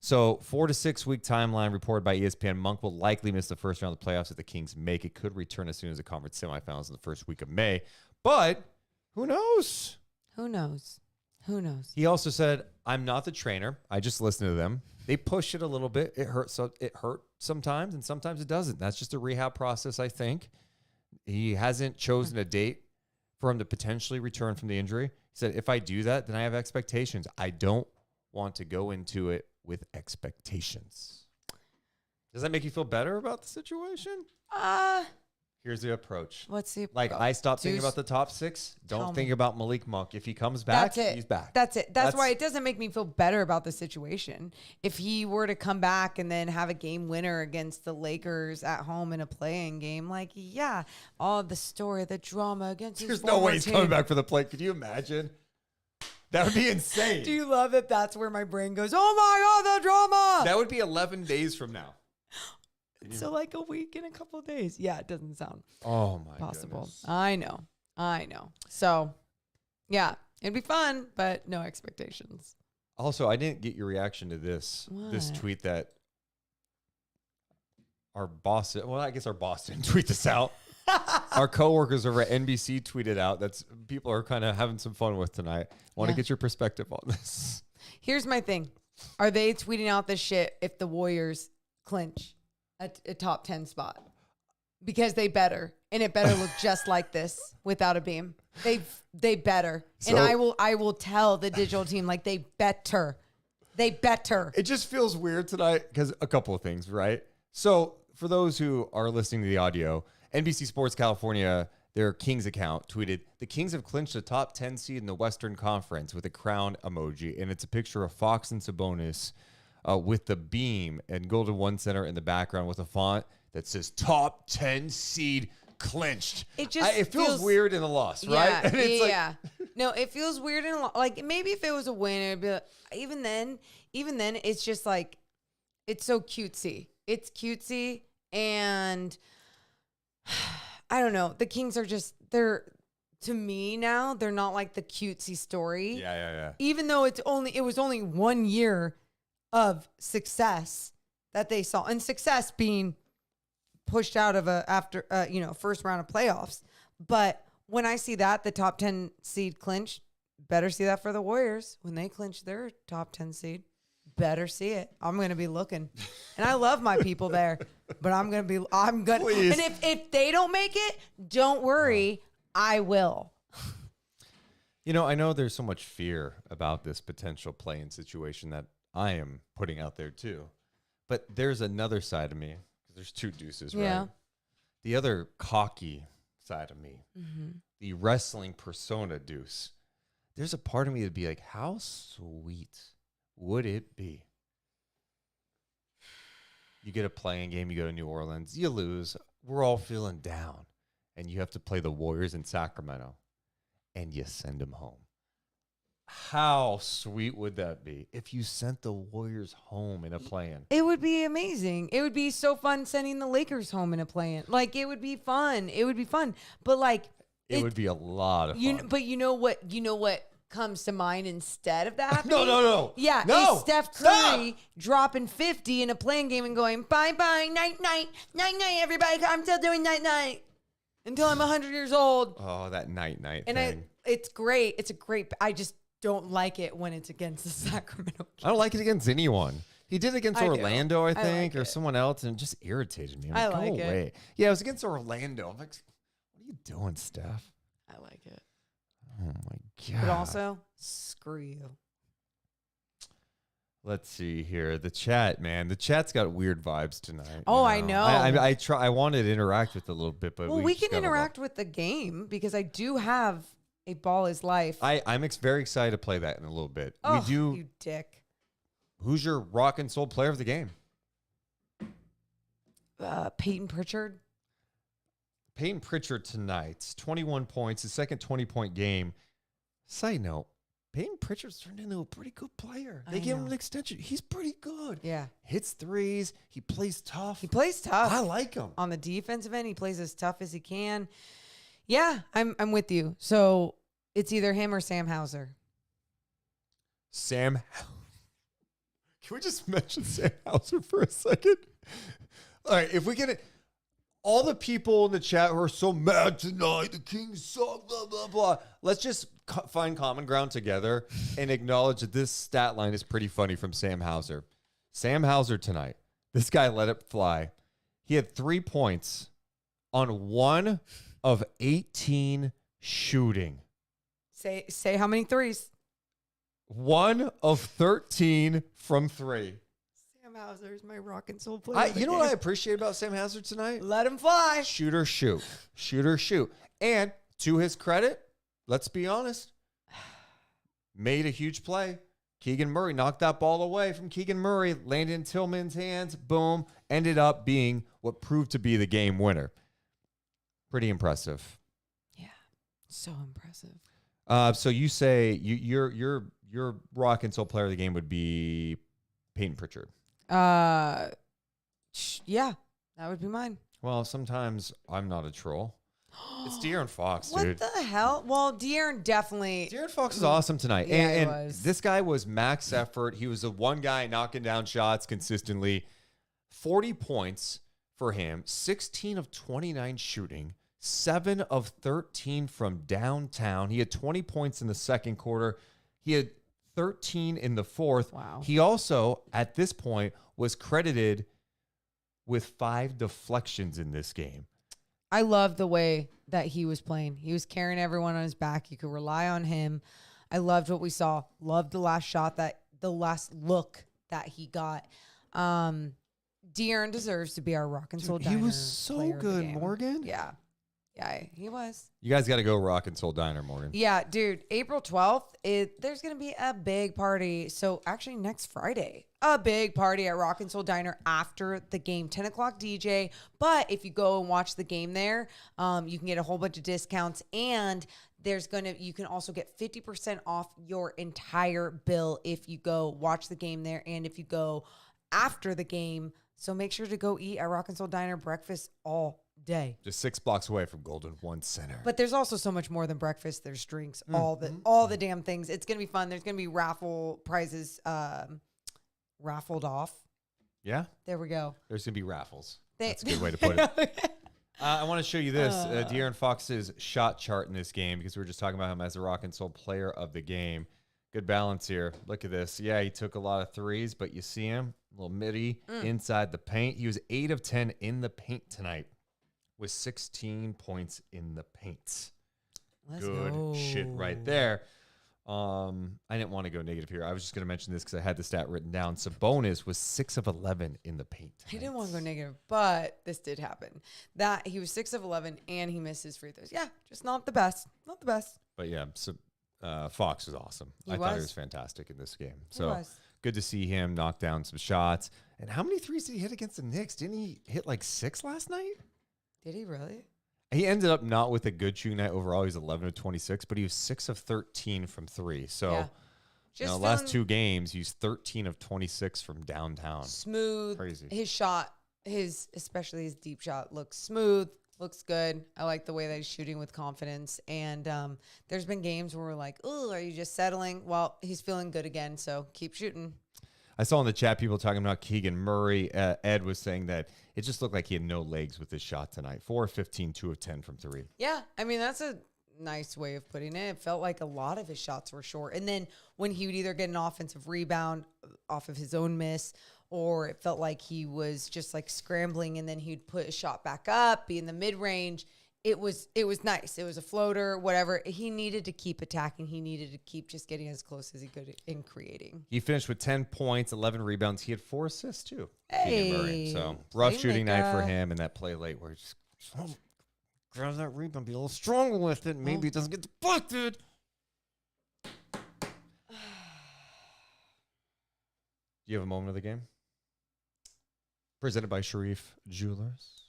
So 4 to 6 week timeline reported by ESPN. Monk will likely miss the first round of the playoffs if the Kings make it. Could return as soon as the conference semifinals in the first week of May. But who knows? Who knows? Who knows? He also said, I'm not the trainer. I just listen to them. They push it a little bit. It hurts sometimes, and sometimes it doesn't. That's just a rehab process, I think. He hasn't chosen a date for him to potentially return from the injury. He said, if I do that, then I have expectations. I don't want to go into it with expectations. Does that make you feel better about the situation? Here's the approach. Let's see. Like, I stopped thinking Deuce, about the top 6. tell Don't me. think about Malik Monk. If he comes back, That's it. he's back. That's it. That's why it doesn't make me feel better about the situation. If he were to come back and then have a game winner against the Lakers at home in a playing game, like, yeah, all of the story, the drama against his There's no former way he's team. coming back for the play. Could you imagine? That would be insane. Do you love it? That's where my brain goes, oh my God, the drama. That would be 11 days from now. So like a week and a couple of days. Yeah, it doesn't sound possible. Goodness. I know. So yeah, it'd be fun, but no expectations. Also, I didn't get your reaction to this What? tweet that our boss, well, I guess our boss didn't tweet this out. Our coworkers over at NBC tweeted out that people are kind of having some fun with tonight. Want to Yeah. get your perspective on this. Here's my thing. Are they tweeting out this shit if the Warriors clinch a top 10 spot? Because they better. And it better look just like this without a beam. They better. And I will tell the digital team, like, they better. They better. It just feels weird tonight because a couple of things, right? So for those who are listening to the audio, NBC Sports California, their Kings account tweeted, the Kings have clinched the top 10 seed in the Western Conference with a crown emoji. And it's a picture of Fox and Sabonis with the beam and Golden One Center in the background with a font that says top 10 seed clinched. It just it feels weird in a loss, right? And it's yeah. No, it feels weird and like maybe if it was a win, it'd be like, even then, it's just like it's so cutesy. It's cutesy, and I don't know. The Kings are just to me now. They're not like the cutesy story. Yeah. Even though it was only 1 year of success that they saw, and success being pushed out of first round of playoffs. But when I see that, the top 10 seed clinch, better see that for the Warriors when they clinch their top 10 seed. Better see it. I'm going to be looking. And I love my people there, but I'm going to. Please. And if they don't make it, don't worry. I will. You know, I know there's so much fear about this potential play-in situation that I am putting out there too. But there's another side of me, because there's two Deuces, Yeah. right? The other cocky side of me, the wrestling persona Deuce. There's a part of me that'd be like, how sweet would it be? You get a playing game, you go to New Orleans, you lose, we're all feeling down, and you have to play the Warriors in Sacramento, and you send them home. How sweet would that be if you sent the Warriors home in a play-in? It would be amazing. It would be so fun sending the Lakers home in a play-in. Like, it would be fun. It would be fun. But like, It would be a lot of fun. But you know what comes to mind instead of that happening? No. Yeah, No. is Steph Curry dropping 50 in a playing game and going, bye-bye, night-night, everybody. I'm still doing night-night until I'm 100 years old. Oh, that night And thing. it's great. It's a great, I just don't like it when it's against the Sacramento Kings. I don't like it against anyone. He did it against I do. Orlando, I I think, like or it. someone else, and it just irritated me. I Go like it. away. Yeah, it was against Orlando. I'm like, what are you doing, Steph? I like it. Oh, my God. But also, screw you. Let's see here. The chat, man. The chat's got weird vibes tonight. Oh, I know. I wanted to interact with it a little bit, but Well, we just can got a lot. interact with the game because I do have a Ball is Life. I'm very excited to play that in a little bit. Oh, We do. you dick. Who's your rock and soul player of the game? Peyton Pritchard. Peyton Pritchard tonight, 21 points, his second 20-point game. Side note, Peyton Pritchard's turned into a pretty good player. They I gave him know. an extension. He's pretty good. Yeah. Hits threes. He plays tough. He plays tough. I like him. On the defensive end, he plays as tough as he can. Yeah, I'm with you. So it's either him or Sam Hauser. Sam. Can we just mention Sam Hauser for a second? All right, if we get it. All the people in the chat who are so mad tonight, the Kings suck, blah, blah, blah. Let's just find common ground together and acknowledge that this stat line is pretty funny from Sam Hauser. Sam Hauser tonight, this guy let it fly. He had 3 points on 1 of 18 shooting. Say how many threes? 1 of 13 from 3. Sam Hauser is my rock and soul player. You know what I appreciate about Sam Hauser tonight? Let him fly. Shoot or shoot. Shoot or shoot. And to his credit, let's be honest, made a huge play. Keegan Murray knocked that ball away from Keegan Murray, landed in Tillman's hands, boom, ended up being what proved to be the game winner. Pretty impressive. Yeah, so impressive. So you say your rock and soul player of the game would be Peyton Pritchard. Yeah, That would be mine. Well, sometimes I'm not a troll. It's De'Aaron Fox, What dude. the hell? Well, De'Aaron definitely. De'Aaron Fox is awesome tonight. Yeah, he and was. This guy was max effort. He was the one guy knocking down shots consistently. 40 points for him, 16 of 29 shooting, 7 of 13 from downtown. He had 20 points in the second quarter. He had 13 in the fourth. Wow. He also, at this point, was credited with 5 deflections in this game. I love the way that he was playing. He was carrying everyone on his back. You could rely on him. I loved what we saw. Loved the last shot, the last look that he got. De'Aaron deserves to be our Rock and Soul Diner. He was so player of the good, game. Morgan. Yeah, he was. You guys got to go Rock and Soul Diner, Morgan. Yeah, dude. April 12th, there's going to be a big party. So actually next Friday, a big party at Rock and Soul Diner after the game, 10 o'clock DJ. But if you go and watch the game there, you can get a whole bunch of discounts, and you can also get 50% off your entire bill if you go watch the game there and if you go after the game. So make sure to go eat at Rock and Soul Diner breakfast all day. Just 6 blocks away from Golden One Center. But there's also so much more than breakfast. There's drinks, all the damn things. It's gonna be fun. There's gonna be raffle prizes raffled off. Yeah, There we go. there's going to be raffles. That's a good way to put it. I want to show you this. De'Aaron Fox's shot chart in this game, because we were just talking about him as a Rock and Soul player of the game. Good balance here. Look at this. Yeah, he took a lot of threes, but you see him, a little midi inside the paint. He was 8 of 10 in the paint tonight with 16 points in the paint. Let's Good go. shit right there. I didn't want to go negative here. I was just going to mention this because I had the stat written down. Sabonis was 6 of 11 in the paint I tonight. didn't want to go negative, but this did happen. That he was 6 of 11 and he missed his free throws. Yeah, just not the best. Not the best. But yeah, so Fox was awesome. He I thought he was. was fantastic in this game. He So was. good to see him knock down some shots. And how many threes did he hit against the Knicks? Didn't he hit like 6 last night? Did he really? He ended up not with a good shooting night overall. He was 11 of 26, but he was 6 of 13 from 3. So, Yeah. last 2 games, he's 13 of 26 from downtown. Smooth. Crazy. His shot, especially his deep shot, looks smooth. Looks good. I like the way that he's shooting with confidence. And there's been games where we're like, "Oh, are you just settling?" Well, he's feeling good again, so keep shooting. I saw in the chat people talking about Keegan Murray. Ed was saying that it just looked like he had no legs with his shot tonight. 4 of 15, 2 of 10 from 3. Yeah, I mean, that's a nice way of putting it. It felt like a lot of his shots were short. And then when he would either get an offensive rebound off of his own miss, or it felt like he was just like scrambling and then he'd put a shot back up, be in the mid-range. It was nice. It was a floater, whatever. He needed to keep attacking. He needed to keep just getting as close as he could in creating. He finished with 10 points, 11 rebounds. He had 4 assists, too. Hey, Keegan Murray. So rough shooting night for playmaker. him, and that play late where he just grabs that rebound, be a little stronger with it. Maybe it doesn't get deflected. Do you have a moment of the game? Presented by Sharif Jewelers.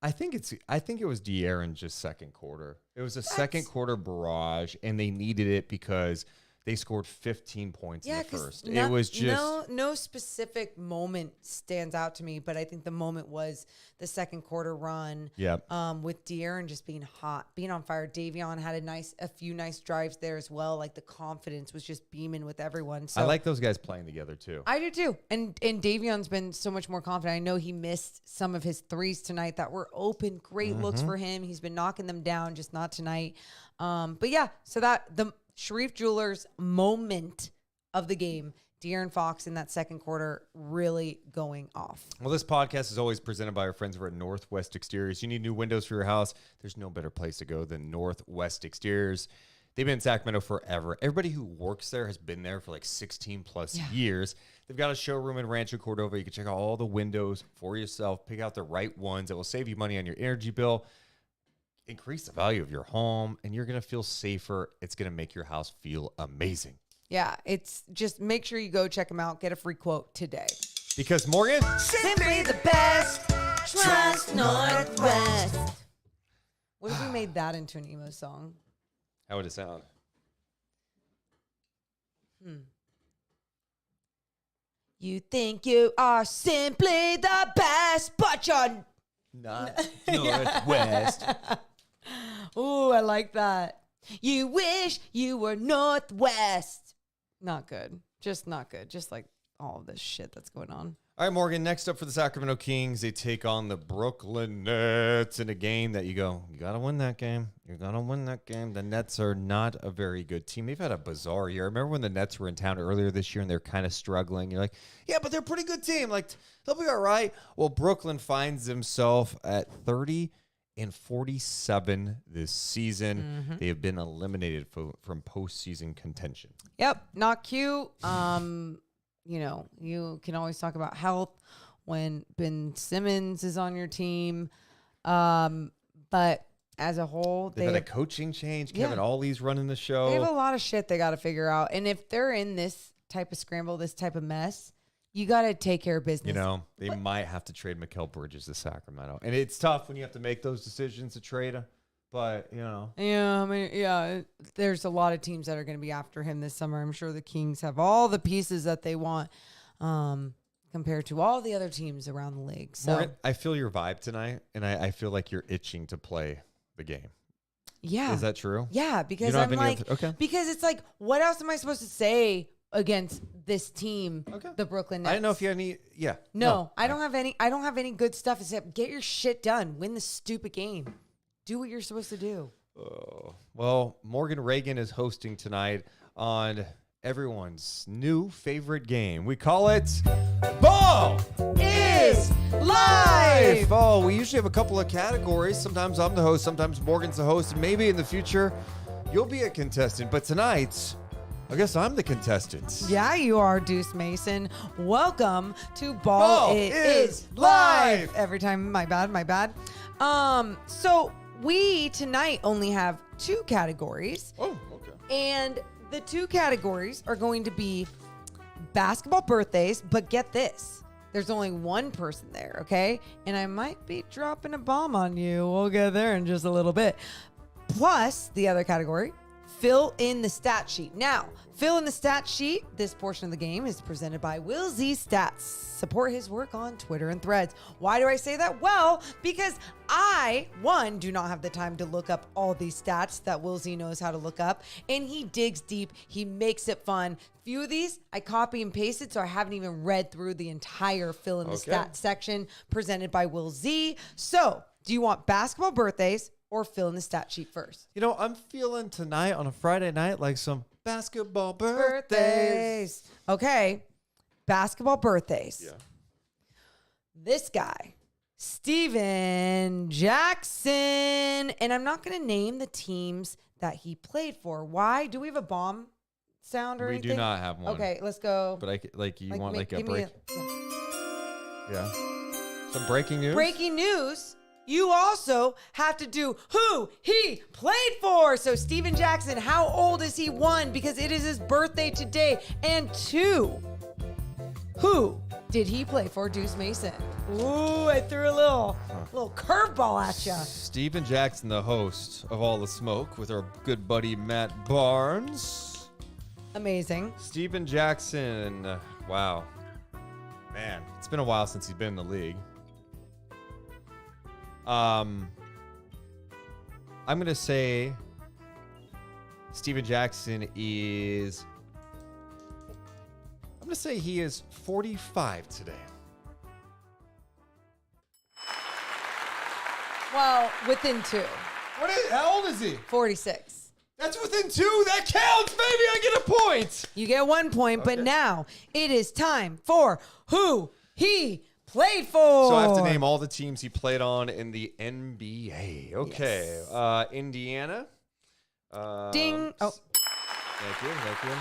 I think it was De'Aaron just second quarter. It was a second quarter barrage, and they needed it because they scored 15 points in the first. It was just no specific moment stands out to me, but I think the moment was the second quarter run. Yep. With De'Aaron just being hot, being on fire. Davion had a few nice drives there as well. Like the confidence was just beaming with everyone. So I like those guys playing together too. I do too. And Davion's been so much more confident. I know he missed some of his threes tonight that were open. Great looks for him. He's been knocking them down, just not tonight. But yeah, so that the Sharif Jewelers moment of the game, De'Aaron Fox in that second quarter really going off. Well, this podcast is always presented by our friends over at Northwest Exteriors. You need new windows for your house. There's no better place to go than Northwest Exteriors. They've been in Sacramento forever. Everybody who works there has been there for like 16 plus years. They've got a showroom in Rancho Cordova. You can check out all the windows for yourself. Pick out the right ones that will save you money on your energy bill, increase the value of your home, and you're going to feel safer. It's going to make your house feel amazing. Yeah, it's just make sure you go check them out. Get a free quote today. Because Morgan, Simply the best. Trust Northwest. What if we made that into an emo song? how would it sound? You think you are simply the best, but you're Not Northwest. Ooh, I like that. You wish you were Northwest. Not good. Just not good. Just like all of this shit that's going on. All right, Morgan, next up for the Sacramento Kings, they take on the Brooklyn Nets in a game that you go, you got to win that game. You got to win that game. The Nets are not a very good team. They've had a bizarre year. Remember when the Nets were in town earlier this year and they're kind of struggling? You're like, yeah, but they're a pretty good team. Like, they'll be all right. Well, Brooklyn finds himself at 30-47 this season. They have been eliminated from postseason contention. Yep, not cute. You know, you can always talk about health when Ben Simmons is on your team. But as a whole, They've had a coaching change. Kevin Ollie's running the show. They have a lot of shit they got to figure out. And if they're in this type of scramble, this type of mess, you got to take care of business. You know, they might have to trade Mikal Bridges to Sacramento. And it's tough when you have to make those decisions to trade him. But, you know. Yeah, I mean, there's a lot of teams that are going to be after him this summer. I'm sure the Kings have all the pieces that they want compared to all the other teams around the league. So Morgan, I feel your vibe tonight, and I feel like you're itching to play the game. yeah. Is that true? Yeah, because You don't I'm have any like, other- okay. because it's like, what else am I supposed to say against this team, Okay. the Brooklyn Nets? I didn't know if you had any. Yeah. No, I don't have any. I don't have any good stuff except get your shit done. Win the stupid game. Do what you're supposed to do. Well, Morgan Reagan is hosting tonight on everyone's new favorite game. We call it Ball Is live. Oh, we usually have a couple of categories. Sometimes I'm the host, sometimes Morgan's the host, and maybe in the future you'll be a contestant. But tonight, I guess I'm the contestant. Yeah, you are, Deuce Mason. Welcome to Ball Ball It is Is Live. Live. Every time, my bad. So we tonight only have 2 categories. Oh, okay. And the 2 categories are going to be basketball birthdays, but get this. There's only one person there, okay? And I might be dropping a bomb on you. We'll get there in just a little bit. Plus, the other category, fill in the stat sheet. Now, fill in the stat sheet. This portion of the game is presented by Will Z Stats. Support his work on Twitter and Threads. Why do I say that? Well, because I, one, do not have the time to look up all these stats that Will Z knows how to look up. And he digs deep. He makes it fun. Few of these, I copy and pasted, so I haven't even read through the entire fill in the stat section presented by Will Z. So, do you want basketball birthdays or fill in the stat sheet first? You know, I'm feeling tonight on a Friday night like some basketball birthdays. Okay. Basketball birthdays. Yeah. This guy, Steven Jackson. And I'm not going to name the teams that he played for. Why? Do we have a bomb sound or We anything? do not have one. Okay, let's go. But you want like a give me break? Yeah. Some breaking news? Breaking news. You also have to do who he played for. So Steven Jackson, how old is he? 1, because it is his birthday today. And 2, who did he play for, Deuce Mason? Ooh, I threw a little curveball at you. Steven Jackson, the host of All the Smoke, with our good buddy Matt Barnes. Amazing. Steven Jackson, wow. Man, it's been a while since he's been in the league. I'm going to say Steven Jackson is... I'm going to say he is 45 today. Well, within 2. How old is he? 46. That's within 2. That counts, baby. I get a point. You get 1 point, but now it is time for who he played for. So I have to name all the teams he played on in the NBA. Okay. Yes. Indiana. Ding. Oh. Thank you.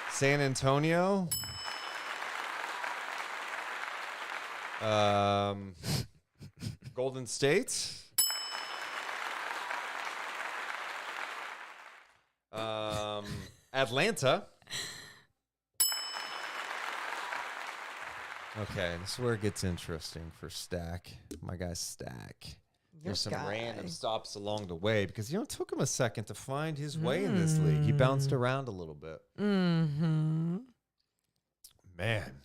San Antonio. Golden State. Atlanta. Okay, this is where it gets interesting for Stack. My guy Stack. There's some random stops along the way because, it took him a second to find his way in this league. He bounced around a little bit. Mm-hmm. Man,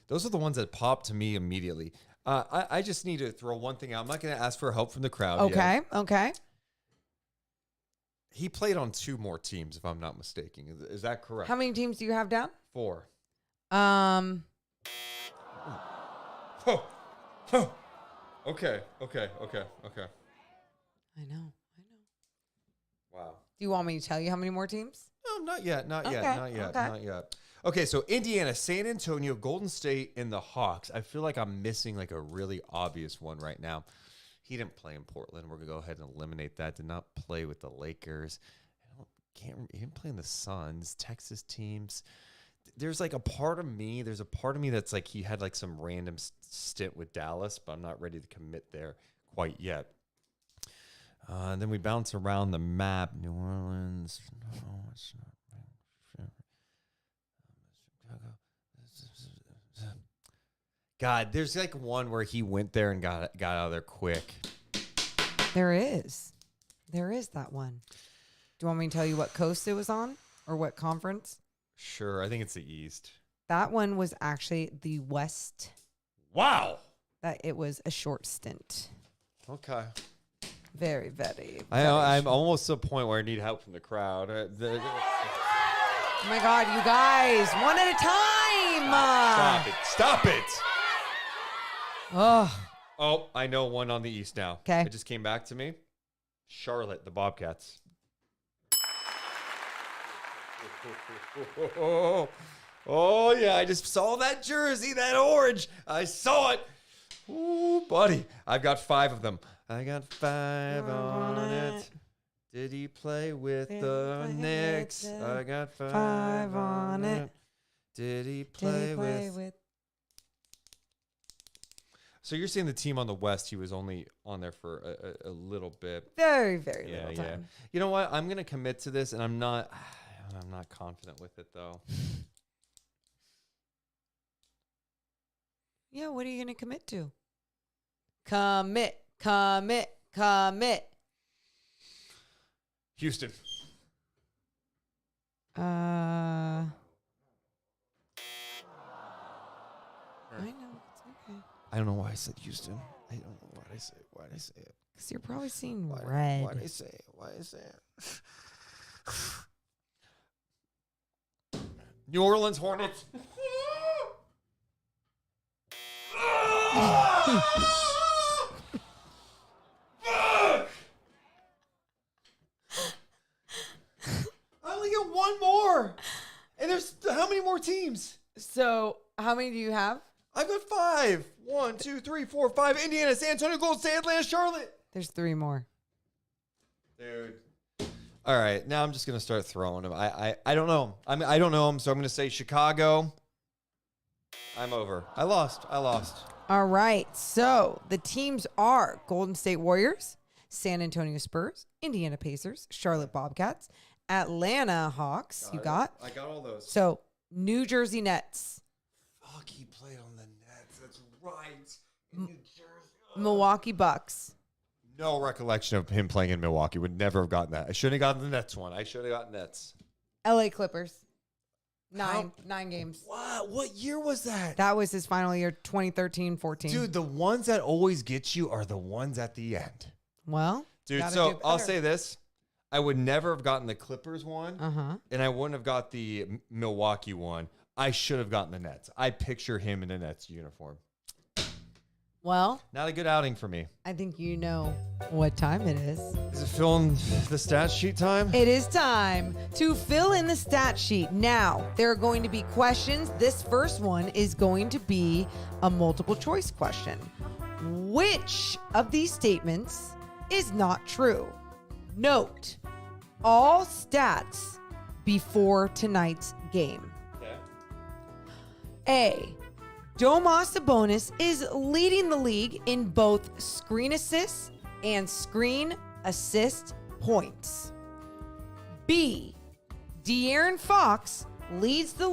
those are the ones that pop to me immediately. I just need to throw one thing out. I'm not going to ask for help from the crowd yet. Okay. He played on 2 more teams, if I'm not mistaken. Is that correct? How many teams do you have down? 4. Okay. I know. Wow. Do you want me to tell you how many more teams? No, not yet. Okay. Not yet. Okay, so Indiana, San Antonio, Golden State, and the Hawks. I feel like I'm missing like a really obvious one right now. He didn't play in Portland. We're going to go ahead and eliminate that. Did not play with the Lakers. He didn't play in the Suns, Texas teams. There's like a part of me that's like he had like some random stint with Dallas, but I'm not ready to commit there quite yet. And then we bounce around the map. New Orleans. No, it's not. God, there's like one where he went there and got out of there quick. There is that one. Do you want me to tell you what coast it was on or what conference? Sure, I think it's the East. That one was actually the West. Wow. That it was a short stint. Okay. Very, very. I'm almost to a point where I need help from the crowd. Oh my God, you guys, one at a time. Stop it. Oh, I know one on the East now. Okay. It just came back to me. Charlotte, the Bobcats. Oh, yeah, I just saw that jersey, that orange. I saw it. Ooh, buddy. I've got 5 of them. I got 5 on it. Did he play with the Knicks? I got 5 on it. Did he play with... So you're saying the team on the West, he was only on there for a little bit. very, very little time. You know what? I'm going to commit to this, and I'm not confident with it, though. Yeah, what are you going to commit to? Commit. Houston. I know. It's okay. I don't know why I said Houston. I don't know why I say it. Why did I say it? Because you're probably seeing red. Why did I say it? Why did I say it? New Orleans Hornets. I only get 1 more. And there's how many more teams? So, how many do you have? I've got 5. 1, 2, 3, 4, 5. Indiana, San Antonio, Golden State, Atlanta, Charlotte. There's 3 more. Dude. All right, now I'm just gonna start throwing them. I don't know. I don't know them, so I'm gonna say Chicago. I'm over. I lost. All right. So the teams are Golden State Warriors, San Antonio Spurs, Indiana Pacers, Charlotte Bobcats, Atlanta Hawks. I got all those. So New Jersey Nets, Fuck, he played on the Nets. That's right. In New Jersey. Milwaukee Bucks, No recollection of him playing in Milwaukee. Would never have gotten that. I shouldn't have gotten the Nets one. I should have gotten Nets. LA Clippers. 9 games. What year was that? That was his final year, 2013-14. Dude, the ones that always get you are the ones at the end. Well, Dude, gotta so do I'll better. say this. I would never have gotten the Clippers one, Uh-huh. and I wouldn't have got the Milwaukee one. I should have gotten the Nets. I picture him in a Nets uniform. Well, Not a good outing for me. I think you know what time it is. Is it filling the stat sheet time? It is time to fill in the stat sheet. Now, there are going to be questions. This first one is going to be a multiple choice question. Which of these statements is not true? Note, all stats before tonight's game. Okay. A. Domas Sabonis is leading the league in both screen assists and screen assist points. B. De'Aaron Fox leads the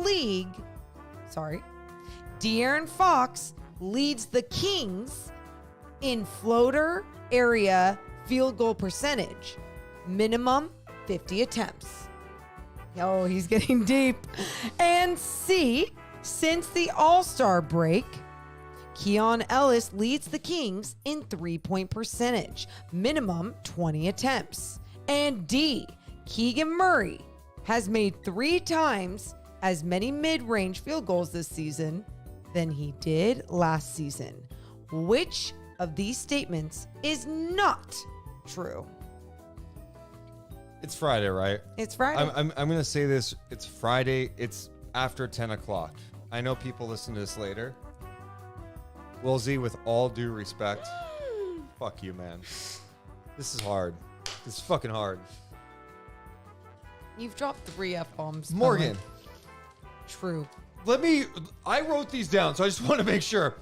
Kings in floater area field goal percentage, minimum 50 attempts. Oh, he's getting deep. And C. Since the All-Star break, Keon Ellis leads the Kings in three-point percentage, minimum 20 attempts. And D, Keegan Murray has made 3 times as many mid-range field goals this season than he did last season. Which of these statements is not true? It's Friday, right? It's Friday. I'm going to say this. It's Friday. It's after 10 o'clock. I know people listen to this later. Will Z, with all due respect, fuck you, man. This is hard. This is fucking hard. You've dropped 3 F-bombs. Morgan. True. I wrote these down, so I just want to make sure.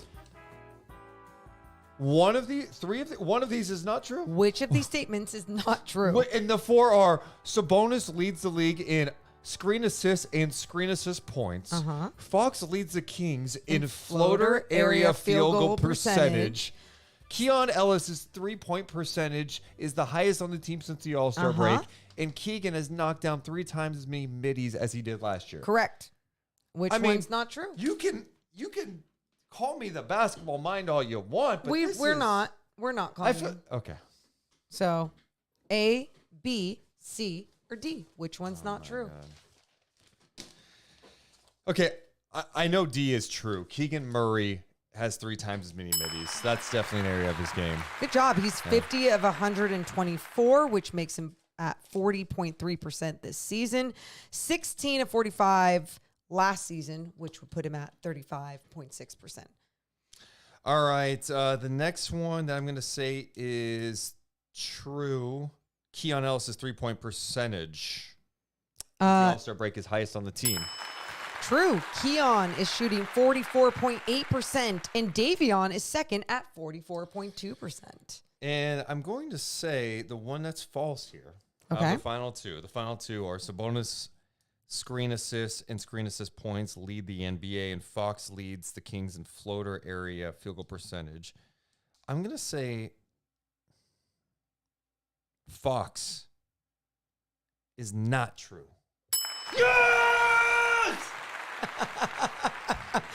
One of these is not true. Which of these statements is not true? And the 4 are Sabonis leads the league in screen assists and screen assist points. Fox leads the Kings in floater area field goal percentage. Keon Ellis's 3-point percentage is the highest on the team since the All-Star break. And Keegan has knocked down 3 times as many middies as he did last year. Correct. Which one's not true? You can call me the basketball mind all you want, but We're not calling you. Okay. So, A, B, C, or D? Which one's not true? God. Okay, I know D is true. Keegan Murray has 3 times as many middies. That's definitely an area of his game. Good job. He's 50 of 124, which makes him at 40.3% this season. 16 of 45 last season, which would put him at 35.6%. All right. The next one that I'm going to say is true. Keon Ellis' 3-point percentage. The All-Star break is highest on the team. True. Keon is shooting 44.8%, and Davion is second at 44.2%. And I'm going to say the one that's false here. Okay. The final two. The final two are Sabonis screen assists and screen assist points lead the NBA, and Fox leads the Kings in floater area field goal percentage. I'm going to say Fox is not true. Yes!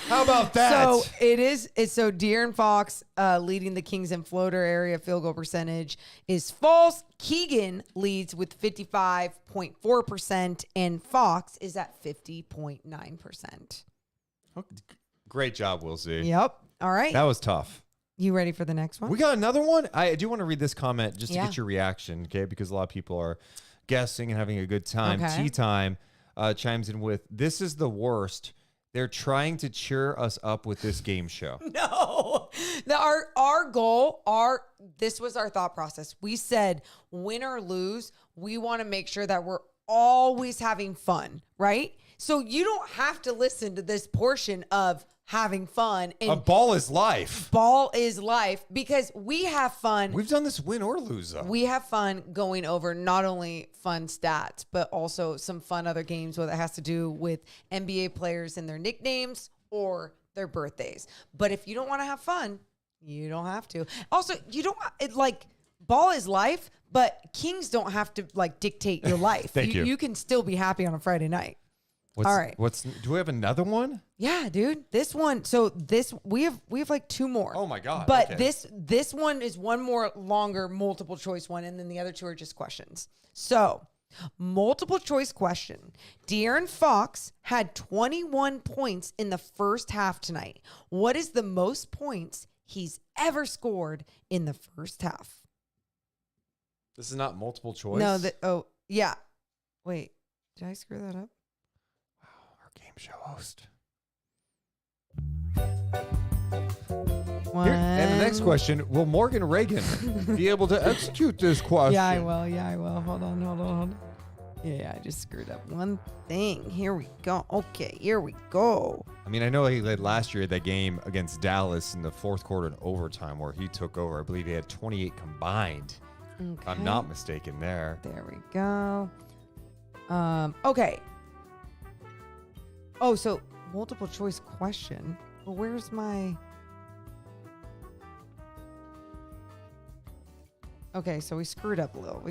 How about that? So so De'Aaron Fox leading the Kings in floater area field goal percentage is false. Keegan leads with 55.4%, and Fox is at 50.9%. Great job, Will Z. Yep. All right. That was tough. You ready for the next one? We got another one. I do want to read this comment just to Yeah. get your reaction, okay? Because a lot of people are guessing and having a good time. Okay. Tea Time chimes in with, "This is the worst. They're trying to cheer us up with this game show." No. Our goal, this was our thought process. We said, win or lose, we want to make sure that we're always having fun, right? So you don't have to listen to this portion of having fun. And A ball is life. ball is life, because we have fun. We've done this win or lose, though. We have fun going over not only fun stats, but also some fun other games, whether it has to do with NBA players and their nicknames or their birthdays. But if you don't want to have fun, you don't have to. Also, ball is life, but Kings don't have to dictate your life. Thank you. You can still be happy on a Friday night. All right. Do we have another one? Yeah, dude. This one. So we have 2 more. Oh my God. But okay. this one is one more longer multiple choice one, and then the other 2 are just questions. So, multiple choice question. De'Aaron Fox had 21 points in the first half tonight. What is the most points he's ever scored in the first half? This is not multiple choice. No, yeah. Wait, did I screw that up? Our game show host. One. And the next question, will Morgan Reagan be able to execute this question? Yeah, I will. Hold on. Yeah, I just screwed up one thing. Here we go. Okay, here we go. I mean, I know he led last year that game against Dallas in the fourth quarter in overtime where he took over. I believe he had 28 combined. Okay. If I'm not mistaken there. There we go. Okay. Oh, so multiple choice question. Well, where's my... Okay, so we screwed up a little.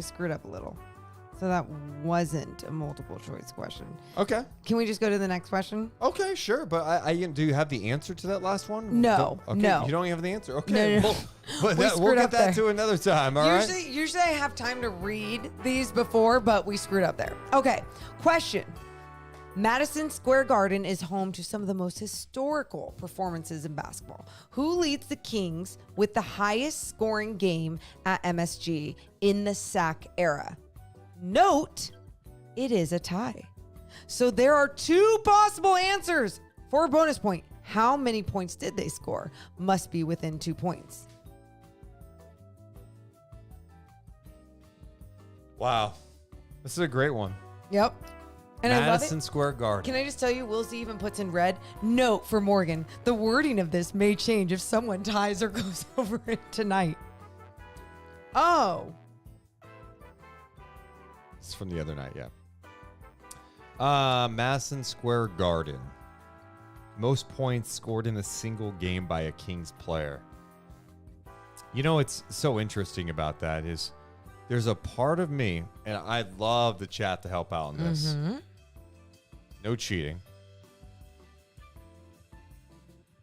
So that wasn't a multiple choice question. Okay. Can we just go to the next question? Okay, sure. But I do you have the answer to that last one? No, Okay, no. You don't have the answer? Okay. No. We'll screwed get up that there. to another time, all right? Usually I have time to read these before, but we screwed up there. Okay, question. Madison Square Garden is home to some of the most historical performances in basketball. Who leads the Kings with the highest scoring game at MSG in the SAC era? Note, it is a tie. So there are two possible answers for a bonus point. How many points did they score? Must be within 2 points. Wow. This is a great one. Yep. And I love Madison it. Square Garden. Can I just tell you, Wilsey even puts in red, note for Morgan, the wording of this may change if someone ties or goes over it tonight. Oh. It's from the other night, yeah. Madison Square Garden. Most points scored in a single game by a Kings player. You know what's so interesting about that is there's a part of me, and I'd love the chat to help out on this. No cheating.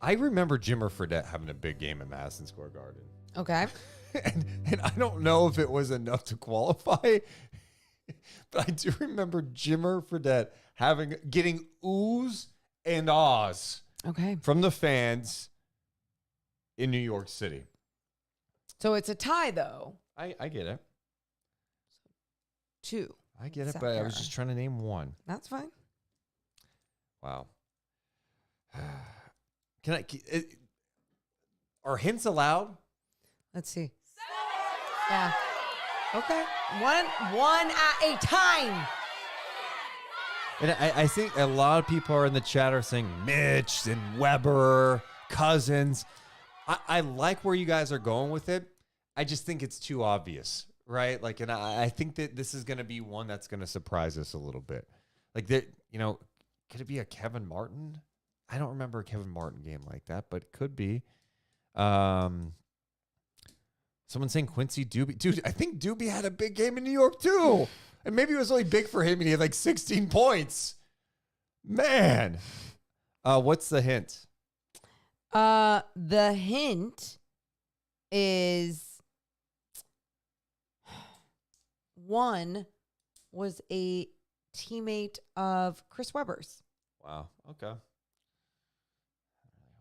I remember Jimmer Fredette having a big game at Madison Square Garden. Okay. And I don't know if it was enough to qualify, but I do remember Jimmer Fredette getting oohs and ahs Okay. from the fans in New York City. So it's a tie, though. I get it. 2. I get it, Sac but I era. was just trying to name one. That's fine. Wow. Are hints allowed? Let's see. Yeah. Okay. One at a time. And I think a lot of people are in the chat are saying Mitch and Weber, Cousins. I like where you guys are going with it. I just think it's too obvious, right? Like, and I think that this is going to be one that's going to surprise us a little bit. Like that, could it be a Kevin Martin? I don't remember a Kevin Martin game like that, but it could be. Someone saying Quincy Doobie. Dude, I think Doobie had a big game in New York too. And maybe it was only big for him and he had like 16 points. Man. What's the hint? The hint is one was a teammate of Chris Webber's. Wow. Okay.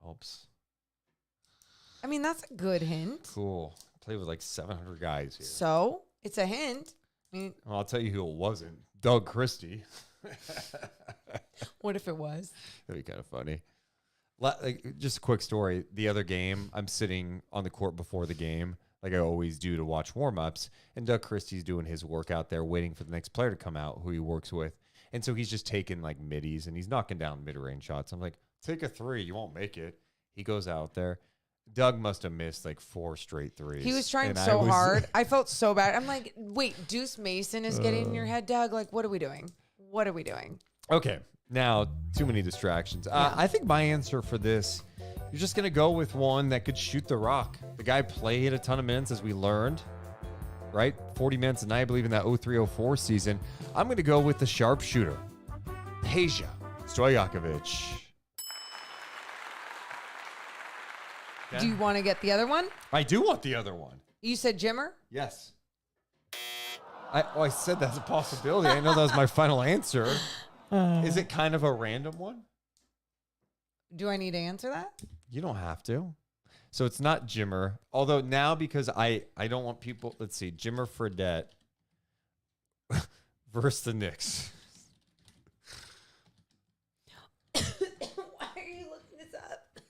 Helps. I mean, that's a good hint. Cool. Played with like 700 guys here. So it's a hint. I mean, Well, I'll tell you who it wasn't. Doug Christie. what if it was? That'd be kind of funny. Just a quick story. The other game, I'm sitting on the court before the game, like I always do to watch warm-ups, and Doug Christie's doing his work out there waiting for the next player to come out who he works with. And so he's just taking like middies, and he's knocking down mid-range shots. I'm like, take a three. You won't make it. He goes out there. Doug must have missed like 4 straight threes. He was trying And so hard. I felt so bad. I'm like, wait, Deuce Mason is getting in your head, Doug? Like, what are we doing? What are we doing? Okay. Now, too many distractions. I think my answer for this, you're just going to go with one that could shoot the rock. The guy played a ton of minutes, as we learned, right? 40 minutes a night, I believe, in that 03-04 season. I'm going to go with the sharpshooter, Peja Stojakovic. Do you want to get the other one? I do want the other one. You said Jimmer? Yes. I said that's a possibility. I know that was my final answer. Is it kind of a random one? Do I need to answer that? You don't have to. So it's not Jimmer. Although now, because I don't want people, let's see, Jimmer Fredette versus the Knicks. Why are you looking this up?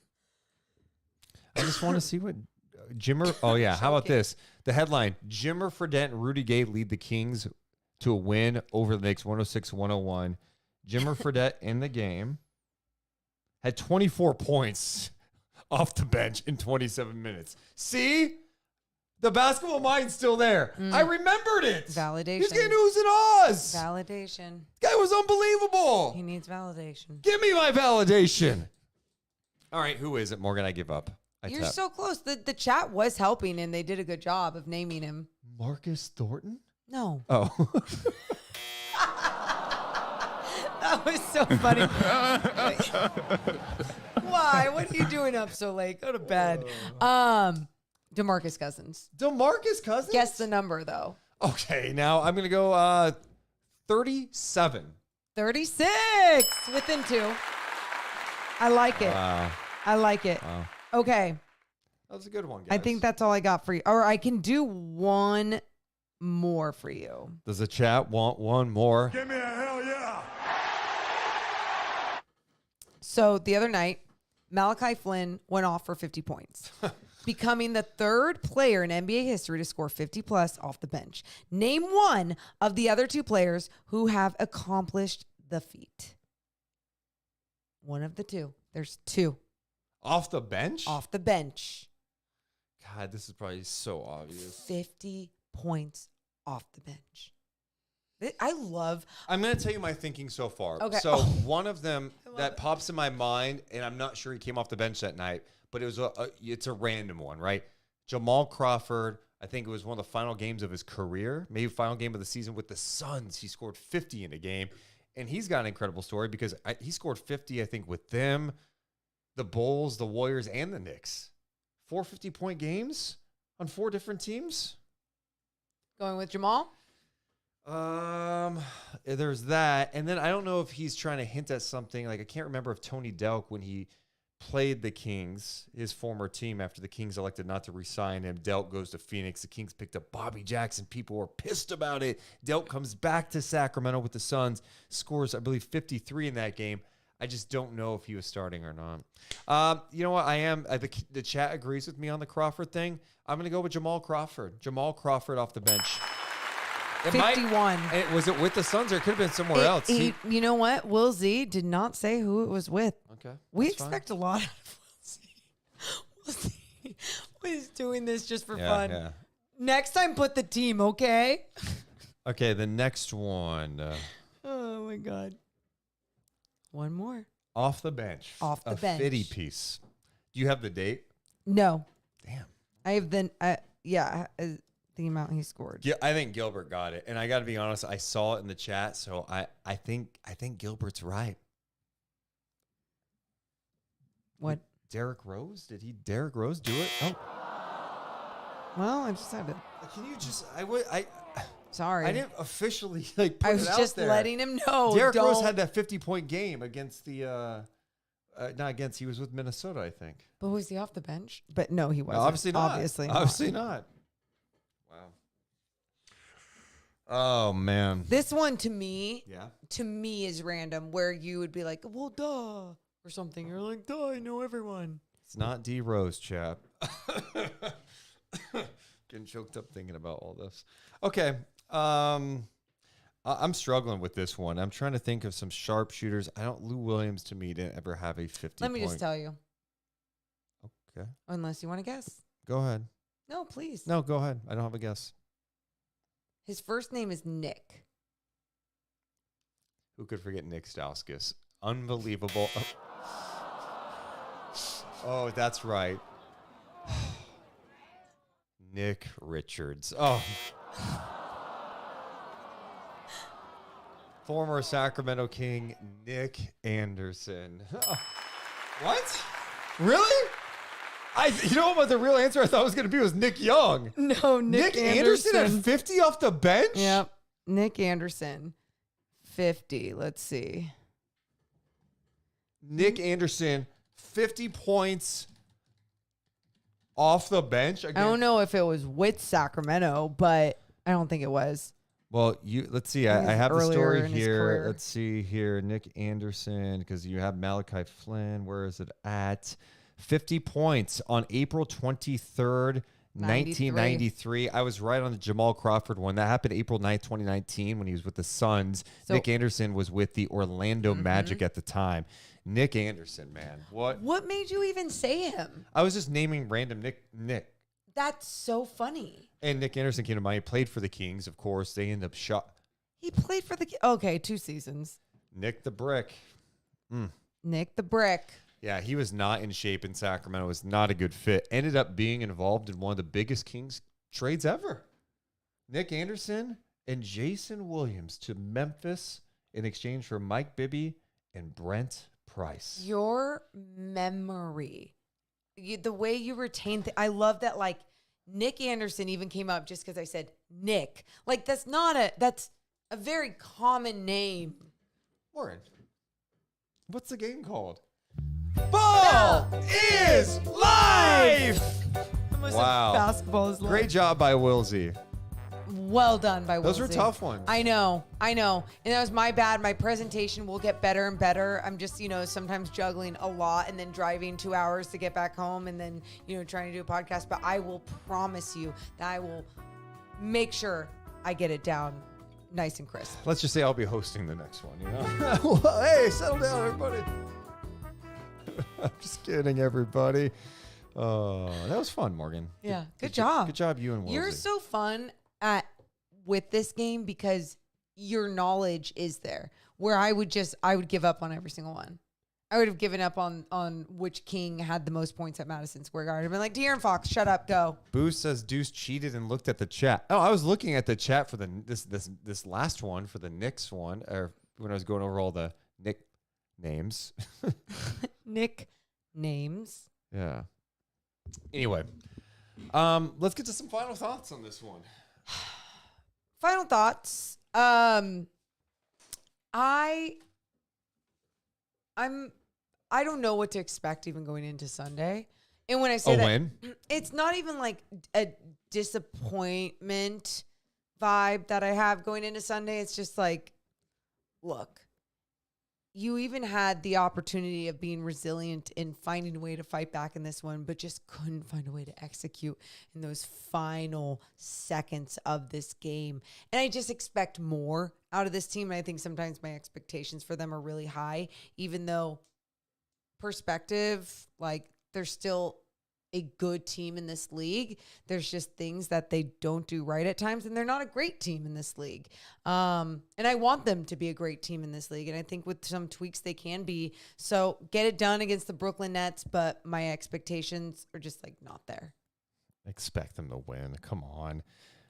I just want to see what Jimmer. Oh, yeah. How about this? The headline, Jimmer Fredette and Rudy Gay lead the Kings to a win over the Knicks 106-101. Jimmer Fredette in the game had 24 points off the bench in 27 minutes. See? The basketball mind's still there. I remembered it. Validation. He's getting oohs and ahs. Validation. Guy was unbelievable. He needs validation. Give me my validation. All right, who is it, Morgan? I give up. You're so close. The chat was helping, and they did a good job of naming him. Marcus Thornton? No. Oh. That was so funny. Why? What are you doing up so late? Go to bed. DeMarcus Cousins. DeMarcus Cousins? Guess the number, though. Okay, now I'm going to go 37. 36. Within 2. I like it. Wow. I like it. Wow. Okay. That was a good one, guys. I think that's all I got for you. Or I can do one more for you. Does the chat want one more? Give me a hell yeah. So the other night, Malachi Flynn went off for 50 points, becoming the 3rd player in NBA history to score 50 plus off the bench. Name one of the other 2 players who have accomplished the feat. One of the 2. There's 2. Off the bench? Off the bench. God, this is probably so obvious. 50 points off the bench. I love. I'm going to tell you my thinking so far. Okay. So one of them that pops in my mind, and I'm not sure he came off the bench that night, but it was it's a random one, right? Jamal Crawford, I think it was one of the final games of his career, maybe final game of the season with the Suns. He scored 50 in a game, and he's got an incredible story because he scored 50, I think, with them, the Bulls, the Warriors, and the Knicks. 4 50-point games on 4 different teams. Going with Jamal? There's that, and then I don't know if he's trying to hint at something. Like I can't remember if Tony Delk, when he played the Kings, his former team, after the Kings elected not to re-sign him, Delk goes to Phoenix. The Kings picked up Bobby Jackson. People were pissed about it. Delk comes back to Sacramento with the Suns, scores I believe 53 in that game. I just don't know if he was starting or not. You know what? The chat agrees with me on the Crawford thing. I'm going to go with Jamal Crawford. Jamal Crawford off the bench. 51. Was it with the Suns or it could have been somewhere else? You know what? Will Z did not say who it was with. Okay. We that's expect fine. a lot of Will Z. Will Z is doing this just for Yeah, fun. yeah. Next time, put the team, okay? Okay, the next one. Oh, my God. One more. Off the bench. Off the a bench. Fitty piece. Do you have the date? No. Damn. I have the amount he scored. Yeah, I think Gilbert got it. And I got to be honest, I saw it in the chat, so I think Gilbert's right. What? Derrick Rose? Did Derrick Rose do it? Oh. Well, I just had to. Can you just Sorry. I didn't officially put I was it out just there. letting him know. Derrick Rose had that 50-point game against the not against, he was with Minnesota, I think. But was he off the bench? But no, he wasn't. Obviously not. Obviously not. Obviously not. Wow. Oh man. This one to me is random, where you would be like, well, duh, or something. You're like, duh, I know everyone. It's not D Rose, chap. Getting choked up thinking about all this. Okay. I'm struggling with this one. I'm trying to think of some sharpshooters. Lou Williams to me didn't ever have a 50. Let me just tell you. Okay. Unless you want to guess. Go ahead. No, please. No, go ahead. I don't have a guess. His first name is Nick. Who could forget Nick Stauskas? Unbelievable. Oh, that's right. Nick Richards. Oh. Former Sacramento King Nick Anderson. What? Really? You know what the real answer I thought was going to be was Nick Young. No, Nick Anderson at 50 off the bench? Yep. Nick Anderson, 50. Let's see. Nick Anderson, 50 points off the bench. I don't know if it was with Sacramento, but I don't think it was. Well, let's see. I have the earlier story in his here. career. Let's see here. Nick Anderson, because you have Malachi Flynn. Where is it at? 50 points on April 23rd, 1993. I was right on the Jamal Crawford one. That happened April 9th, 2019 when he was with the Suns. So- Nick Anderson was with the Orlando Magic at the time. Nick Anderson, man. What made you even say him? I was just naming random Nick. That's so funny. And Nick Anderson came to mind. He played for the Kings, of course. They ended up He played for okay, 2 seasons. Nick the Brick. Nick the Brick. Yeah, he was not in shape in Sacramento. Was not a good fit. Ended up being involved in one of the biggest Kings trades ever. Nick Anderson and Jason Williams to Memphis in exchange for Mike Bibby and Brent Price. Your memory, the way you retain, I love that. Like Nick Anderson even came up just because I said Nick. Like that's a very common name. Warren, what's the game called? Ball is life! Wow. Basketball is Great job by Wilsey. Well done by Wilsey. Those were tough ones. I know. And that was my bad. My presentation will get better and better. I'm just, sometimes juggling a lot and then driving 2 hours to get back home and then, trying to do a podcast. But I will promise you that I will make sure I get it down nice and crisp. Let's just say I'll be hosting the next one, Well, hey, settle down, everybody. I'm just kidding, everybody. That was fun, Morgan. Yeah. Good job. Good job, you and Wilsey. You're so fun with this game because your knowledge is there. Where I would give up on every single one. I would have given up on which king had the most points at Madison Square Garden. I've been like, De'Aaron Fox, shut up, go. Boo says Deuce cheated and looked at the chat. Oh, I was looking at the chat for this last one, for the Knicks one, or when I was going over all the Nick names. Nick names. Yeah. Anyway, let's get to some final thoughts on this one. Final thoughts. I don't know what to expect even going into Sunday. And when I say win? It's not even like a disappointment vibe that I have going into Sunday. It's just like, look, you even had the opportunity of being resilient and finding a way to fight back in this one, but just couldn't find a way to execute in those final seconds of this game. And I just expect more out of this team. And I think sometimes my expectations for them are really high, even though perspective, like they're still a good team in this league. There's just things that they don't do right at times, and they're not a great team in this league. And I want them to be a great team in this league, and I think with some tweaks they can be. So get it done against the Brooklyn Nets, but my expectations are just like not there. Expect them to win. Come on.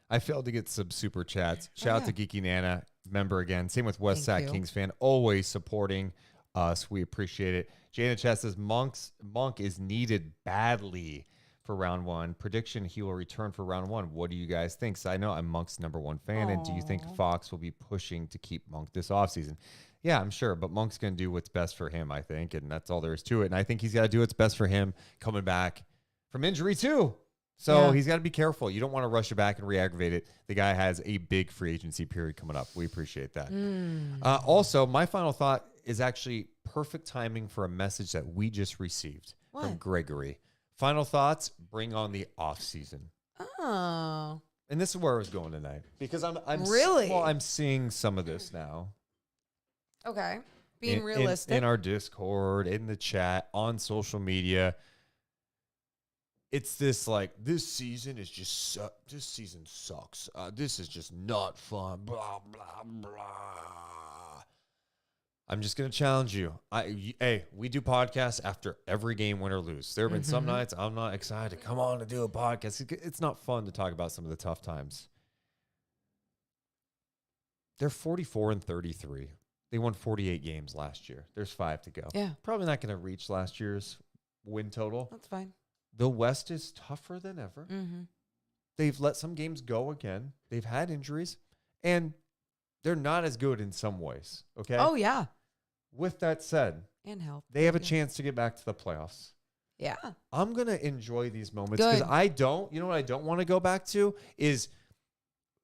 I failed to get some super chats. Shout out to Geeky Nana. Member again. Same with Westside Kings fan. Always supporting us. We appreciate it. Jana Chat says Monk is needed badly for round one. Prediction, he will return for round one. What do you guys think? So I know I'm Monk's #1 fan. And do you think Fox will be pushing to keep Monk this offseason? Yeah, I'm sure. But Monk's going to do what's best for him, I think. And that's all there is to it. And I think he's got to do what's best for him coming back from injury too. So he's got to be careful. You don't want to rush it back and re-aggravate it. The guy has a big free agency period coming up. We appreciate that. Also, my final thought is actually perfect timing for a message that we just received from Gregory. Final thoughts, bring on the off season. Oh. And this is where I was going tonight. Because I'm really? I'm seeing some of this now. Okay. Being realistic. In our Discord, in the chat, on social media. It's this like, this season is just, this season sucks. This is just not fun. Blah, blah, blah. I'm just going to challenge you. Hey, we do podcasts after every game, win or lose. There have been some nights I'm not excited to come on to do a podcast. It's not fun to talk about some of the tough times. They're 44-33. They won 48 games last year. There's 5 to go. Yeah. Probably not going to reach last year's win total. That's fine. The West is tougher than ever. They've let some games go again. They've had injuries. And they're not as good in some ways. Okay? Oh, yeah. With that said, and help. They have a chance to get back to the playoffs. Yeah. I'm going to enjoy these moments because you know what I don't want to go back to is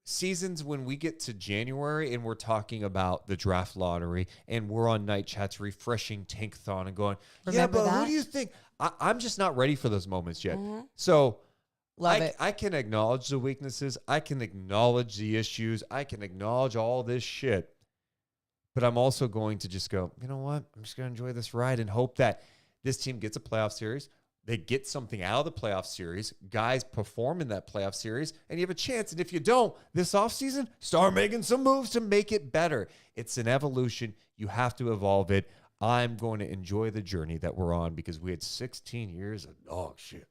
seasons when we get to January and we're talking about the draft lottery and we're on night chats refreshing Tankathon and going, Remember but that? who do you think? I'm just not ready for those moments yet. So Love it. I can acknowledge the weaknesses. I can acknowledge the issues. I can acknowledge all this shit. But I'm also going to just go, you know what? I'm just going to enjoy this ride and hope that this team gets a playoff series. They get something out of the playoff series. Guys perform in that playoff series, and you have a chance. And if you don't, this offseason, start making some moves to make it better. It's an evolution. You have to evolve it. I'm going to enjoy the journey that we're on because we had 16 years of dog shit.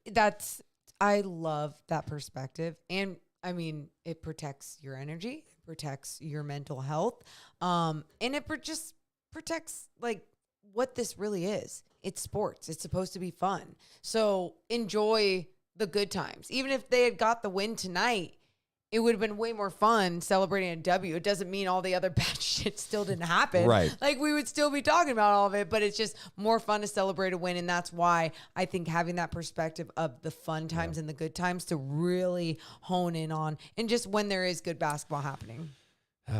I love that perspective. And I mean, it protects your energy, it protects your mental health. And it just protects like what this really is. It's sports. It's supposed to be fun. So enjoy the good times. Even if they had got the win tonight, it would have been way more fun celebrating a W. It doesn't mean all the other bad shit still didn't happen. Right. Like, we would still be talking about all of it, but it's just more fun to celebrate a win. And that's why I think having that perspective of the fun times and the good times to really hone in on, and just when there is good basketball happening.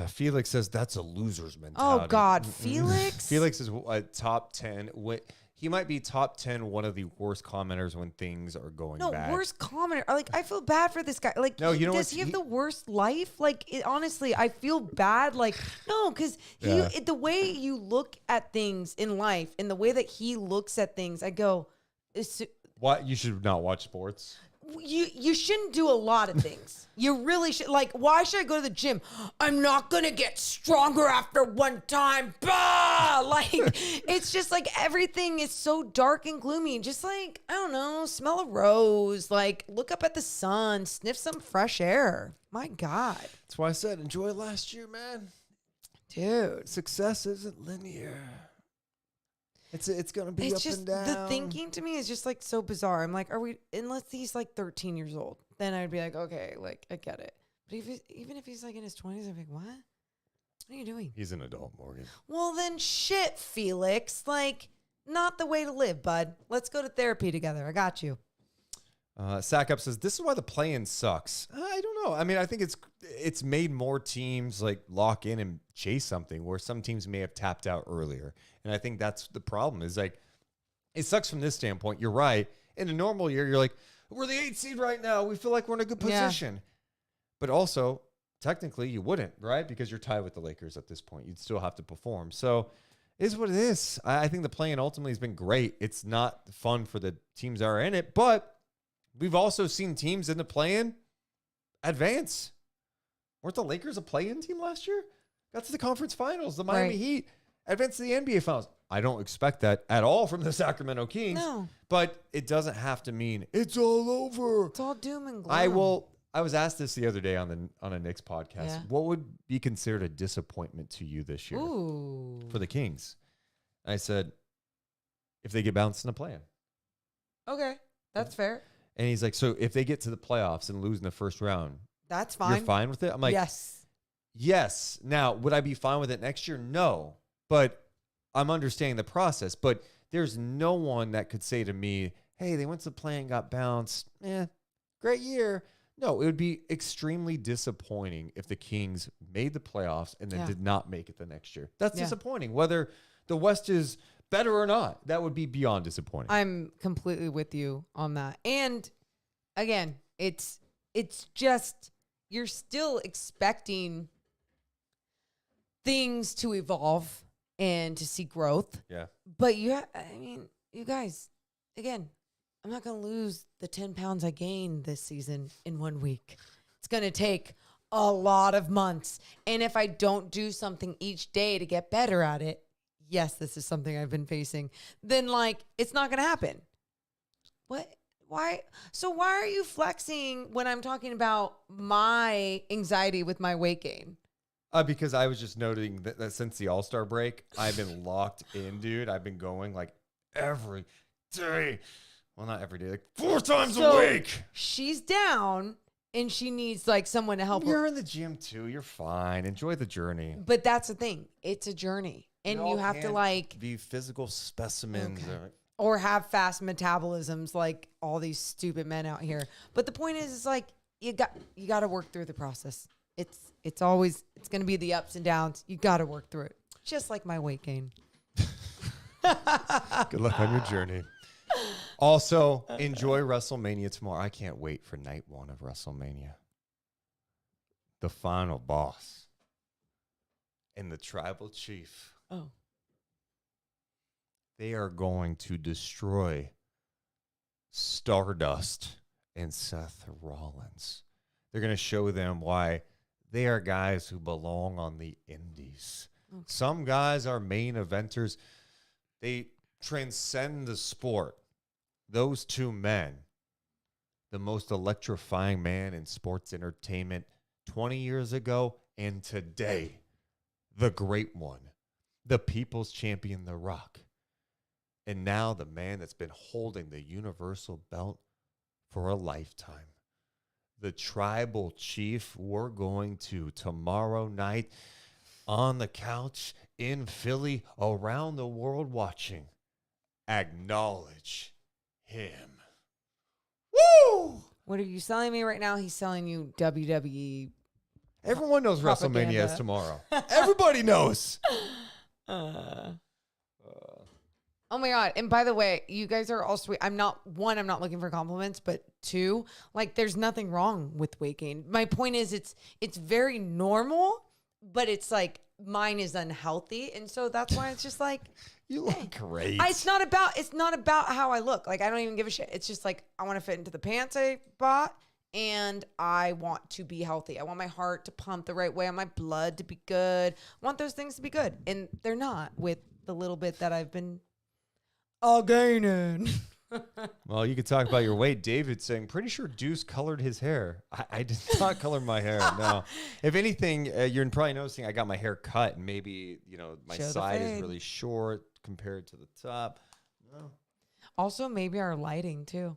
Felix says that's a loser's mentality. Oh, God. Felix? Felix is top 10. He might be top 10, one of the worst commenters when things are going bad. No, worst commenter. Like, I feel bad for this guy. Like, No, you know does he have the worst life? Like, honestly, I feel bad. Like, no, because the way you look at things in life and the way that he looks at things, I go, What? You should not watch sports. You shouldn't do a lot of things. You really should. Like, why should I go to the gym? I'm not going to get stronger after one time. Bah! Like, it's just like everything is so dark and gloomy. Just like, I don't know, smell a rose. Like, look up at the sun, sniff some fresh air. My God. That's why I said enjoy last year, man. Dude. Success isn't linear. It's gonna be It's up just, and down. the thinking to me is just like so bizarre. I'm like, unless he's like 13 years old, then I'd be like, okay, like I get it. But even if he's like in his 20s, I'd be like, what? What are you doing? He's an adult, Morgan. Well, then shit, Felix. Like, not the way to live, bud. Let's go to therapy together. I got you. Sack Up says, this is why the play-in sucks. I don't know. I mean, I think it's made more teams like lock in and chase something where some teams may have tapped out earlier. And I think that's the problem is like, it sucks from this standpoint. You're right. In a normal year, you're like, we're the 8th seed right now. We feel like we're in a good position. Yeah. But also, technically, you wouldn't, right? Because you're tied with the Lakers at this point. You'd still have to perform. So it is what it is. I think the play-in ultimately has been great. It's not fun for the teams that are in it, but we've also seen teams in the play-in advance. Weren't the Lakers a play-in team last year? Got to the conference finals. The Miami Heat advanced to the NBA finals. I don't expect that at all from the Sacramento Kings. No. But it doesn't have to mean it's all over. It's all doom and gloom. I was asked this the other day on a Knicks podcast. Yeah. What would be considered a disappointment to you this year for the Kings? And I said, if they get bounced in the play-in. Okay, that's fair. And he's like, so if they get to the playoffs and lose in the first round, that's fine. You're fine with it? I'm like, yes. Now, would I be fine with it next year? No. But I'm understanding the process. But there's no one that could say to me, hey, they went to the play and got bounced. Great year. No, it would be extremely disappointing if the Kings made the playoffs and then did not make it the next year. That's disappointing. Whether the West is better or not, that would be beyond disappointing. I'm completely with you on that. And again, it's just, you're still expecting things to evolve and to see growth. Yeah. But you guys, again, I'm not going to lose the 10 pounds I gained this season in 1 week. It's going to take a lot of months. And if I don't do something each day to get better at it, yes, this is something I've been facing, then like, it's not going to happen. What? Why? So why are you flexing when I'm talking about my anxiety with my weight gain? Because I was just noting that since the All-Star break, I've been locked in, dude. I've been going like every day. Well, not every day, like 4 times a week. She's down and she needs like someone to help her. You're in the gym too. You're fine. Enjoy the journey. But that's the thing. It's a journey. And you have to like be physical specimens. Okay. Or have fast metabolisms like all these stupid men out here. But the point is like you got to work through the process. It's always going to be the ups and downs. You got to work through it. Just like my weight gain. Good luck on your journey. Also, enjoy WrestleMania tomorrow. I can't wait for night 1 of WrestleMania. The final boss and the tribal chief. Oh. They are going to destroy Stardust and Seth Rollins. They're going to show them why they are guys who belong on the indies. Okay. Some guys are main eventers. They transcend the sport. Those 2 men, the most electrifying man in sports entertainment 20 years ago And today, the great one, the people's champion, The Rock, and now the man that's been holding the universal belt for a lifetime, the tribal chief. We're going to tomorrow night on the couch in Philly, around the world watching, acknowledge him. Woo! What are you selling me right now? He's selling you WWE. Everyone knows Propaganda. WrestleMania is tomorrow. Everybody knows. Oh my God. And by the way, you guys are all sweet. I'm not looking for compliments, but two, like there's nothing wrong with weight gain. My point is it's very normal, but it's like mine is unhealthy. And so that's why it's just like, You look great. it's not about how I look. Like I don't even give a shit. It's just like I want to fit into the pants I bought and I want to be healthy. I want my heart to pump the right way. I want my blood to be good. I want those things to be good. And they're not with the little bit that I've been gaining. Well, you could talk about your weight. David saying, pretty sure Deuce colored his hair. I did not color my hair, no. If anything, you're probably noticing I got my hair cut and maybe, my Show the side is fade. really short compared to the top. No. Also, maybe our lighting too.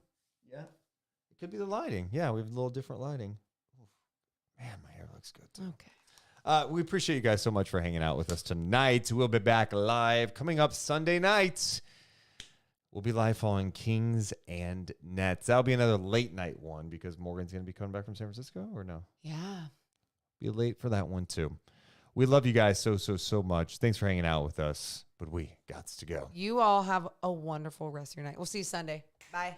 Yeah. It could be the lighting. Yeah, we have a little different lighting. Oof. Man, my hair looks good too. Okay. We appreciate you guys so much for hanging out with us tonight. We'll be back live coming up Sunday night. We'll be live following Kings and Nets. That'll be another late night one because Morgan's going to be coming back from San Francisco, or no? Yeah. Be late for that one too. We love you guys so much. Thanks for hanging out with us, but we gots to go. You all have a wonderful rest of your night. We'll see you Sunday. Bye.